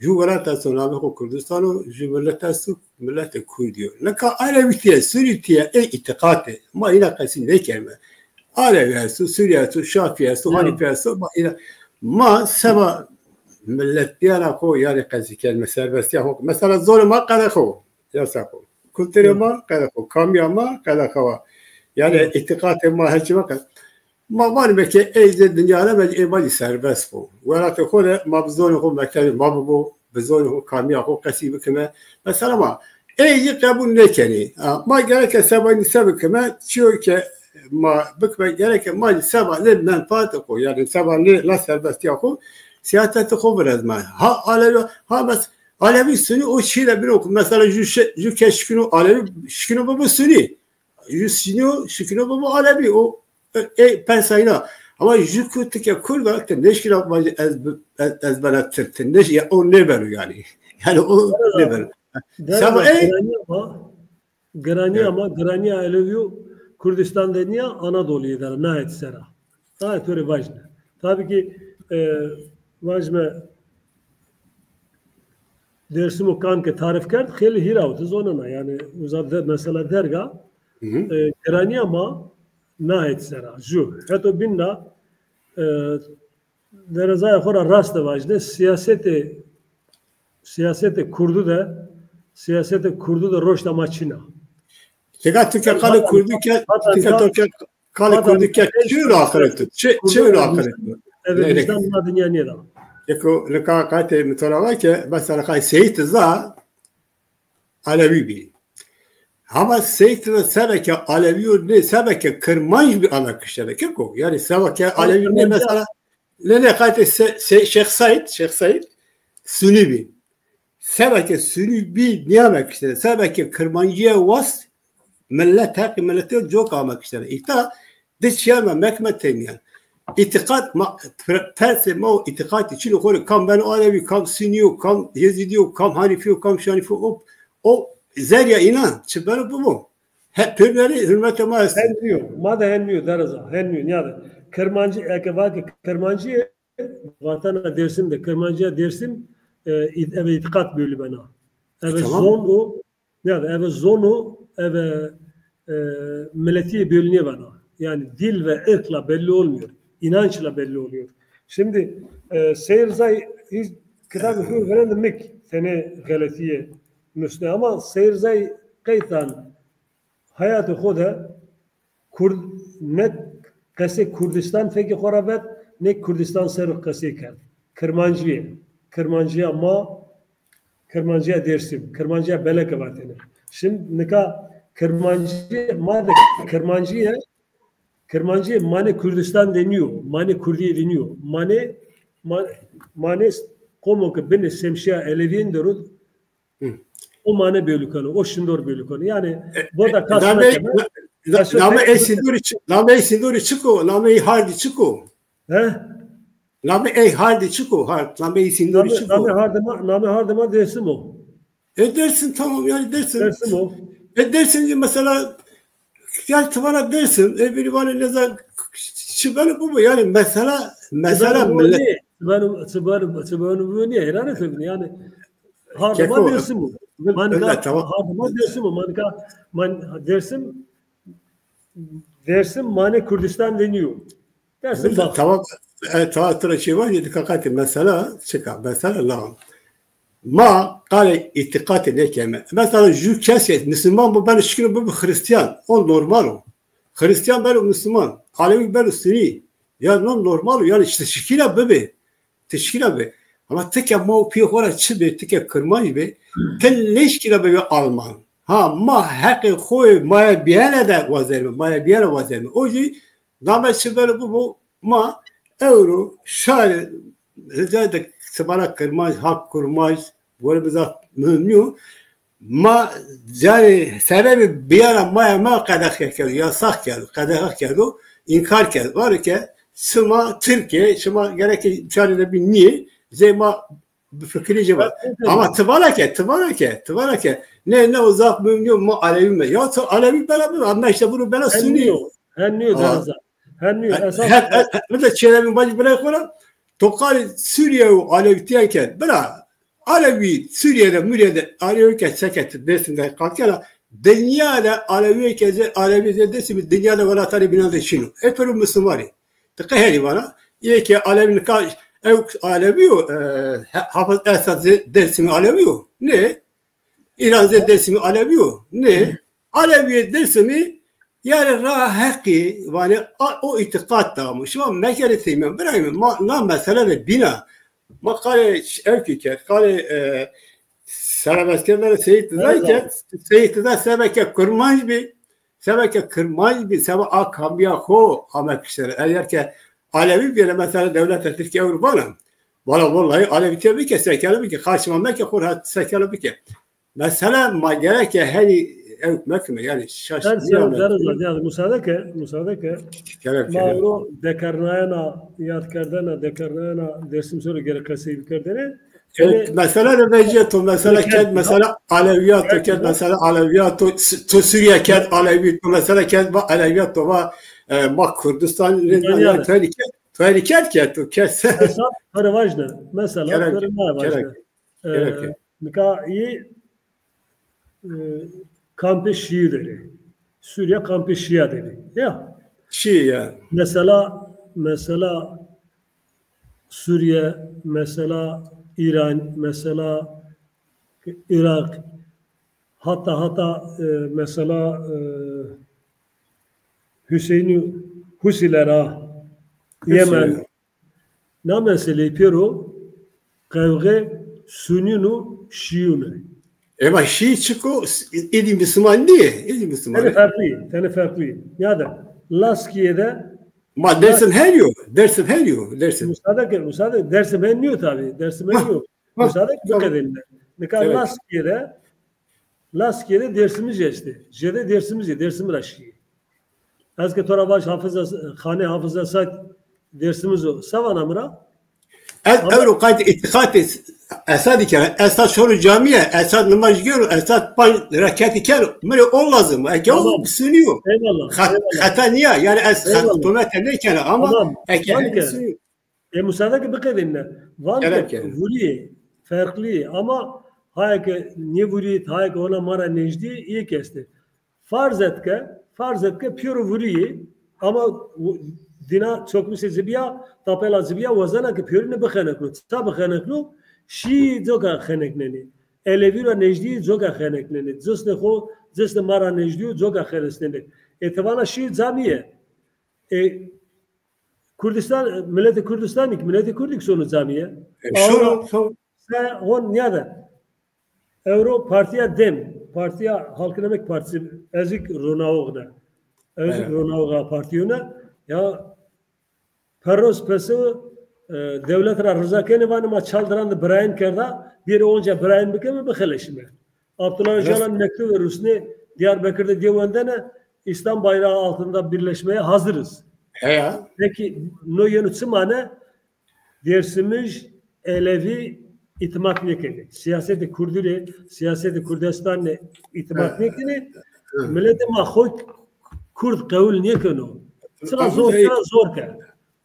jugarata sonabı Kürdistan'ı jumlete su millete Kurdiyo. Laka Alevitiye, Süritiye itikate. Ma ila kasin ne kelime. Aleviye su, Suriye su, Şafiye su, Hanifiye su. Ma seba millet diyana ko yani kazi kelime serbestiye ho. Mesela zoruma kadako. Yasako. Kültürü ma kadako. Kamya ma kadako. Yani itikate ma hecime kadako. ما بك أي الدنيا لا بج إبادي سربس بو ولا تقول ما بزونه هو مكان ما بو بزونه هو كاميا هو قسيب كما مثلا ما أي قبول نكني ما جالك سبعين سبع كما شو ك ما بك جالك ما سبع لمن فاتكو يعني سبع لا سربس تياكو سياسة خبر ما ها بس على بيسوني أو شيء لبنوك مثلا جو كشكنو على شكنو بابو سوني جو سينو شكنو بابو على بي أو pensayına ama jükütteki kurda neşkil yapmacı ezbelettir neş ya o ne beru yani o ne beru sama Grani eleviyor Kürdistan deniyor Anadolu'ya da ne etsera daha töre vajne tabii ki vajme dersim kan ke tarif kart khili hiravt zonana yani uzavda mesela derga Grani ama نهایت سرا جو حتی بینا در ازای خورا راست واجده سیاست کردو ده رشد ماچینا. تکا کالی کردو که چه رو آخرت؟ چه رو آخرت؟ Evet bizden buna dünya niye da? Yeko leka kate mitolava ki mesela kay seyit za Alevi bir. Ama seyit'de sebeke Alevi ne sebeke kırmanç bir ana kıştaki ko. Yani sebeke Alevi ne mesela ne kate Şeyh Said Sünni bir. Sebeke Sünni bir niye almak istedi? Sebeke kırmancıya vas millet hak milleti çok almak istedi. İta dışarıma mekmet temiyen. İtikat tersi ma itikat için o kam ben Alevi kam Sünni kam Yezidi kam Hanifi kam Şanifi o Zerya inan, çıbarı bu mu? Hep pürleri hürmete maası. Henmiyor, madde henmiyor deraza, henmiyor. Yani Kırmancı, Kırmancı vatana dersim de, Kırmancıya dersim evet itikat bölü bana. Evet tamam. Zon o Yani ev zonu ev milleti bölünüyor bana. Yani dil ve ırkla belli olmuyor. İnançla belli oluyor. Şimdi seyircay hiç kitabı hür mek seni galatiye müsne ama seyircay kaytan hayatı koda Kurd ne kese Kurdistan feki korabet ne Kurdistan seruk kese kar. Kırmancıya ama Kırmancıya dersim. Kırmancıya belek batene. Şimdi nika Kırmancıya mane Kürdistan deniyor. Mane Kürdiye deniyor. Mane komo ki beni semşiya eleviyen derud o mane bölükonu. O şindor bölükonu. Yani bu da kasma kemer. Name sinduri çıko. Name hardi çıko. He? Name hardi çıko. Name sinduri çıko. Name hardıma dersim o. Dersin tamam yani dersin. Dersim o. Dersin ki mesela yani bana dersin. Biri bana ne zaman çıbanı bu mu? Yani mesela millet. Çıbanı bu niye? Herhalde tabii yani. Hardıma dersim o. Hardıma dersim o. Dersim mane Kürdistan deniyor. Dersim bak. Tamam. Tamam şey var ya dikkat mesela çıkar. Mesela lan. Ma kale itikati ne keme. Mesela ju keset Müslüman bu ben şükür bu Hristiyan. O normal o. Hristiyan ben Müslüman. Alevi ben Sünni. Ya normal yani işte şikila bebe. Teşkila be. Ama teke ma pi hora çibe teke kırmay be. Telleş kila bebe Alman. Ha ma hakkı koy maya biyane de vazirme. Maya biyane vazirme. O yüzden nama çibe bu ma euro şare ricayet sabara kırmaz hak kurmaz böyle bize mühim ma yani sebebi bir ara ma kadar geldi yasak geldi kadar geldi inkar geldi var ki sıma Türkiye sıma gerek çarede bir niye zema fikri cevap ama tıvarake ne uzak mühim ma Alevi mi ya Alevi beraber ama işte bunu bana sunuyor mesela çevremi bacı bırak ona Tokali Suriye Alevi diyenken bırak Alevi Suriye'de Alevi seket dersinde kalkana dünyada Alevi keze Alevi dersi dünyada var atari binada şunu hepsi Müslüman. Tıkaheli bana iyi ki Alevi Alevi Hafız Esad dersimi Alevi ne İran dersimi Alevi ne Alevi dersimi yani hakkı yani o itikat da mı? Şu an mekere teymen bırakayım. Ma mesele ve bina. Ma kale evkiker, kale serbestkenlere seyitler sebeke kırmaz bir sebe akamya ho amek işleri. Eğer ki Alevi bir mesela devlet Türkiye Avrupa'nın vallahi Alevi tabii ki sekele ki karşıma meke kurhat sekele ki mesela ma gerek ki hani mekme yani şaşırıyor. Müsaade ke Mağro dekarnayana yad kardana dekarnayana dersim sonra gerek kasayı kardene. Mesela de veciyeto mesela Aleviyat ked mesela Aleviyat to Suriye ked Aleviyat mesela ked Aleviyat va bak Kürdistan tehliket ked to kes. Esas harvajne mesela gerek. Mikayi kampı Şii'leri. Suriye kampı Şia'ları. Ya. Şia. Mesela Suriye, mesela İran, mesela Irak, hatta mesela Husilera, Yemen. Ne mesele pero kavga Sunni'nu Şii'nu. Ama Şii çıkıyor, idi Müslüman değil, idi Müslüman. Tane farklı. Ya da Laskiye'de ma dersim her yok. Müsaade dersim ben yok tabii. Dersim ben yok. Müsaade bu kadarıyla. Ne kadar Laskiye'de dersimiz geçti. Jede dersimiz Raşi. Az ki tora baş hane hafıza sayt dersimiz o. Savan amra. Evro kaydı itikad Esad kere Esad şoru camiye Esad namaz görür Esad pan rekat iker mere o lazım. Eke o sunuyor. Hata niye yani Esad tomet ne kere ama müsaade ki bakadınlar. Van vuri farklı ama hay ki niye hay ki ona mara necdi iyi kesti. Farz et ki pure vuriyi ama dina çok bir zibiya tapela zibiya vazana ki pure ne bakhanaklu ta bakhanaklu şi zoga khanakneni elevira necdi zoga khanakneni zisne mara necdi zoga khanakneni etavana şi zamiye Kurdistan milleti Kurdik sonu zamiye on niyada Euro Partiya Dem Partiya Halkın Emek Partisi ezik Ronavga partiyona ya Perros pesu devlet rıza keni vanı ma çaldıran da Brian kerda bir onca Brian bikeme bıkaleşme. Abdullah Öcalan mektubu ve Rusni Diyarbakır'da divandene İslam bayrağı altında birleşmeye hazırız. Peki no yönetsimane dersimiz Elevi itimat nekeni. Siyaseti Kurdili, siyaseti Kurdistan'la itimat nekeni. Milleti mahkoy Kurd kavul nekeni. Sıra zor ke.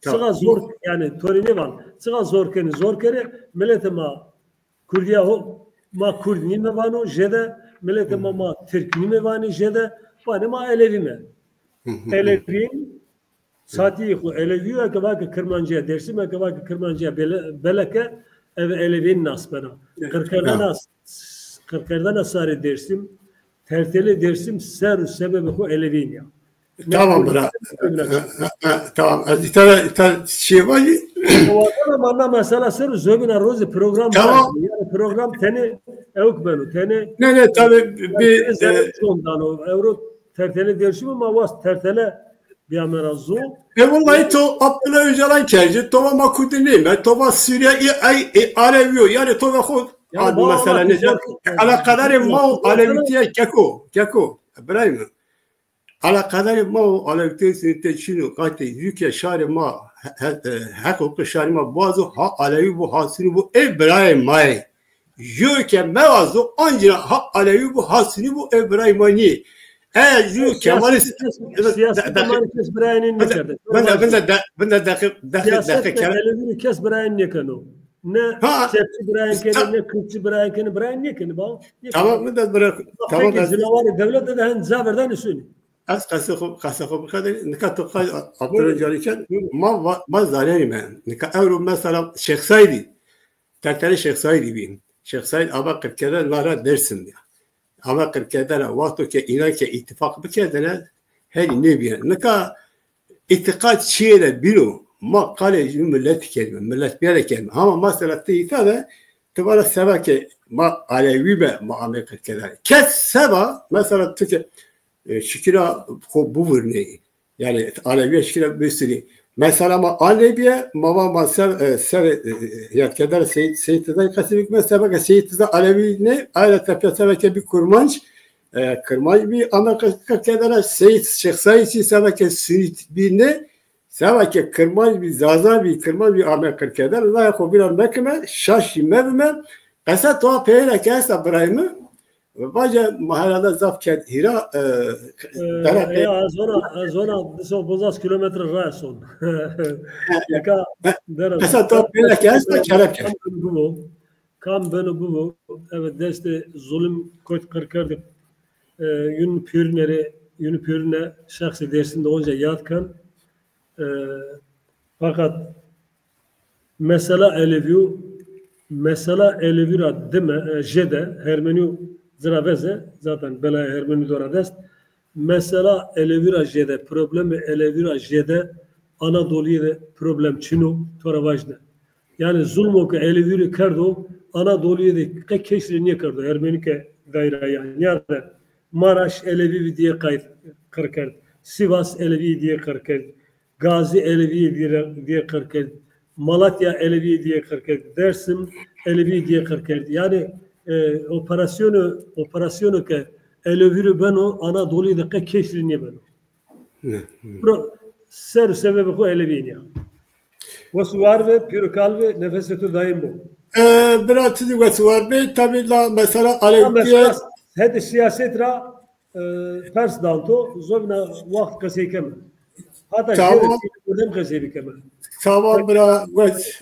Sıra zor yani torini var. Sıra zor kere milleti ma Kurdiya ma Kurd nime vano jede milleti ma Türk nime vani jede vani ma Elevi me. Elevin Saati Elevi'ye kadar Kırmancı'ya dersim kadar Kırmancı'ya beleke ev Elevi'nin nasbena. Kırklardan asarı dersim terteli dersim ser sebebi bu Elevi'nin ya. Tamam bırak. Tamam. Bir tane şey var. Ama mesela ser zögüne rozi program tamam. Yani program teni evk benu teni. Ne tabii bir Euro terteli dersim ama vas tertele Biamerazzo. Vallahi to Abdullah Öcalan kerci, to ma Kurdinime, to ma Suriye Aleviyo, yani to ma mesela ne? Ala kadar ma Alevitiye keko, Ibrahim. Ala kadar ma Alevitiye sinte çinu kati yüke şari ma hakuk şari ma bazı ha Alevi bu hasini bu İbrahim may. Yüke mevazo ancak ha Alevi bu hasini bu İbrahimani. Eğer Kemalist siyasi Kemalist Brian'in ne kadar? Ben de dakika Elevini kes Brian ne kanu? Ne Sepsi Brian kene ne Kürtçü Brian kene Brian ne kene ba? Tamam ben de bırak. Tamam ben. Zinavari devlet de hen zaverden üsünü. Az kasık kadar ne kadar Abdülcaliken ma zararı men. Ne kadar Avrupa mesela Şeyh Said'i. Terteli Şeyh Said'i bin. Şeyh Said ama Kırklar'dan lara dersin ya. Ama Kırklar'dan vakti ki inan ki ittifak bikerdene her ne bir ne kadar itikat şeyle bilo ma kaleci millet bir yere kelime ama mesela tiyita tıvara seva ki ma Alevi be ma Amerika Kırklar kes seva mesela Türkiye şüküra bu vurneyi yani Aleviye şüküra bir sürü mesela ma Aleviye ma sev yakadar Seyit'den kasibik mesela ki Seyit'de Alevi ne aile tepe seva ki bir kurmanç bir Amerika Kırklar'a Şeyh Said'i seva ki Sünit bir ne seva ki kırmaz bir zaza bir kırmaz bir Amerika Kırklar'a la yakı bir mekme şaşı mevme kasa toğa peyre kesa İbrahim'i Vaja mahallede zaf kent hira zona diso bozas kilometre rason. Kasa top bile kesta kerep Kam beni bu evet deste zulüm koç kırkardık. Yün pürüne şahsi dersinde onca yatkan fakat mesela Elevira deme jede hermenü Zraveze zaten bela hermeni doradest. Mesela Elevira jede problemi Elevira jede Anadolu'ya problem çinu toravajne. Yani zulmü ki Elevira kardo Anadolu'ya da keşri niye kardo hermeni ke daire yani yani Maraş Elevi diye kırkar. Sivas Elevi diye kırkar. Gazi Elevi diye kırkar. Malatya Elevi diye kırkar. Dersim Elevi diye kırkar. Yani operasyonu ke Eleviri beno Anadolu'da ke keşrini beno. Ser sebebi bu Elevin ya. Vasuvar ve pürkal ve nefesetu daim bu. Biraz sizi vasuvar ve tabi la mesela Aleviye hadi siyaset ra ters danto zovna vakt kaseykem. Hatta tamam. Şöyle kaseykem. Tamam biraz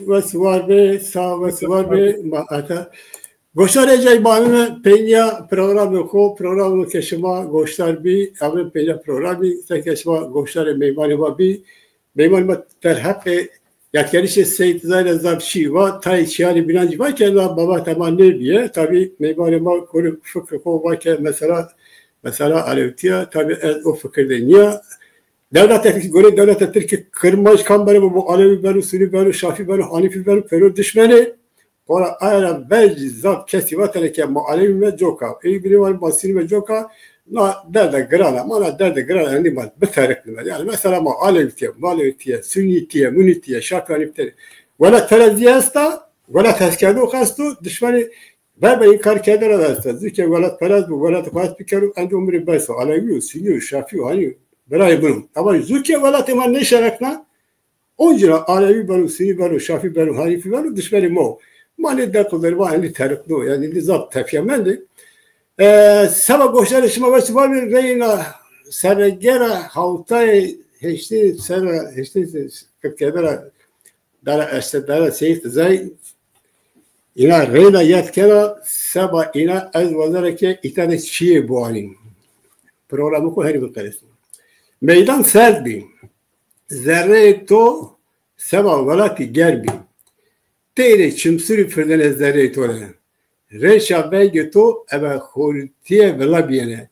vasuvar ve sağ vasuvar ve hatta Goştar ecaybanı penya programı ko programı keşima goştar bi abi penya programı se keşima goştar meyvanı bi meyvanı terhak yatkeriş Seyit Zayla Zabşi ve tay çiyari binancı var ki baba tamam ne diye tabi meyvanı kuru fıkı ko var ki mesela Alevtiya tabi o fikirde niye devlet göre devlet Türkiye kırmaz kambarı bu Alevi beru Sünni beru Şafi beru Hanifi beru Perur düşmanı ora ayra belki zat kesi vataneke muallim ve joka. İyi biri var basini ve joka. Na derde grana, mana derde grana yani mal betarıklı. Yani mesela muallim Sünni Münni Şafii tiye. Vela teraziyasta, vela tezkâdu kastu düşmanı ben inkar keder ederse. Züke vela peraz bu, vela tefas bikeru ende umri baysa. Alevi, Sünni, Şafii hani beray bunun. Ama züke vela teman ne şerekna? Onca Alevi beru, Sünni beru, Şafii beru, Hanifi beru düşmanı mo. Mali dekulları var yani terikli yani nizam tefyemendi. Sabah goşlar işime var mı reyna sergera havtay heşti sera heşti kebera dara işte dara seyit zay ina reyna yetkera sabah ina az vazareke itane şiye bu alim programı ko her bir karesi meydan serbi zerre to sabah valati gerbi Tere çimsuri fırdene zerre tole. Reşa belge to eve hortiye velabiyene.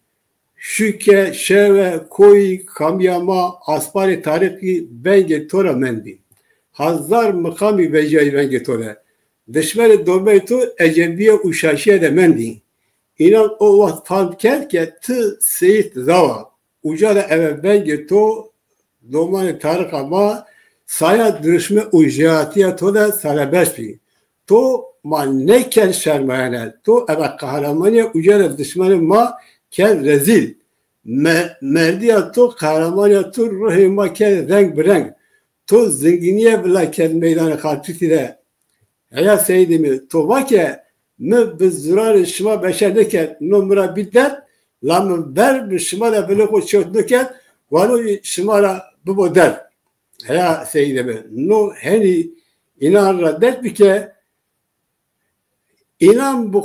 Şüke, şeve, koy, kamyama, aspari tarihi belge tora mendi. Hazar mıkami vecayı belge tole. Dışmeri dobe to ecebiye uşaşiye de mendi. İnan o vaxt tam kelke tı seyit zava. Ucada eve belge to domani tarih ama saya dürüşme ujiyatiye to da serbest bi. To ma ne kel sermayene, to eve kahramaniye ujiyat düşmanı ma kel rezil. Merdiye to kahramaniye to ruhi ma kel renk birenk. To zenginiye bile kel meydanı kalpiti de. Eya seyyidimi, to vake mi bizzurar şıma beşerdeket numara biddet, la mi ber bir şıma da böyle ko çöktüket, vano şıma da bu der. Heya seyyidime, no heni inan raddet bike, inan bu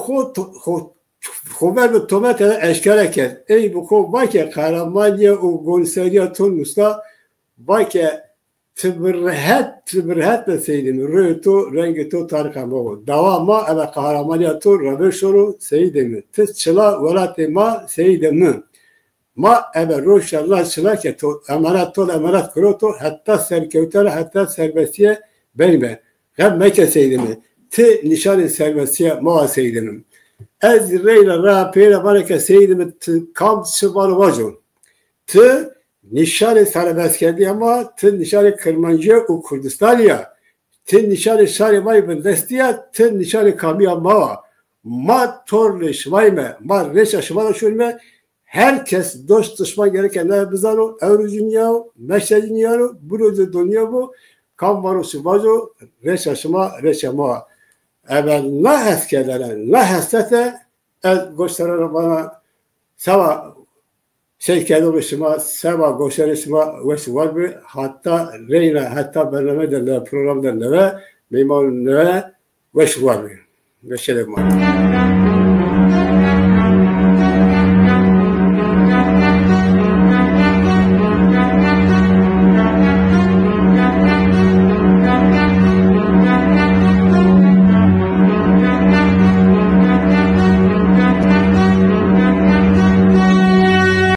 khober ve tomet eşkar eket. Ey bu kho vake kahramaniye o gonseriya ton musta, vake tibirhet de seyyidime, rüyto rengi to tarikama davama eve kahramaniye to rabeşoru seyyidime, tis çıla velate ma seyyidime. Ma eve roşallah çıla ke to emanet kuro to hatta serkevtere hatta serbestiye benime. Gab meke seyyidime. Ti nişan serbestiye ma seyyidime. Ez reyle ra peyre bareke seyyidime kam çıbalı vacun. Ti nişan serbestiyedi ama ti nişan Kırmancı u Kurdistaniya. Ti nişan şari vay bin destiya ti nişan kamiya ma torli şvayme ma reşa şvana şulme. Herkes dost düşman gerekenler bizden o evru dünya, meşe dünya, bunu dünya bu, kam varosu vazo, reşama. Evet, la heskelere, la hestete, gösterir bana, seva şeykeli oluşuma, seva gösterişime ve var bir, hatta reyna, hatta bername derler, program derler, mimar derler, ve var bir. Ve şeyler var.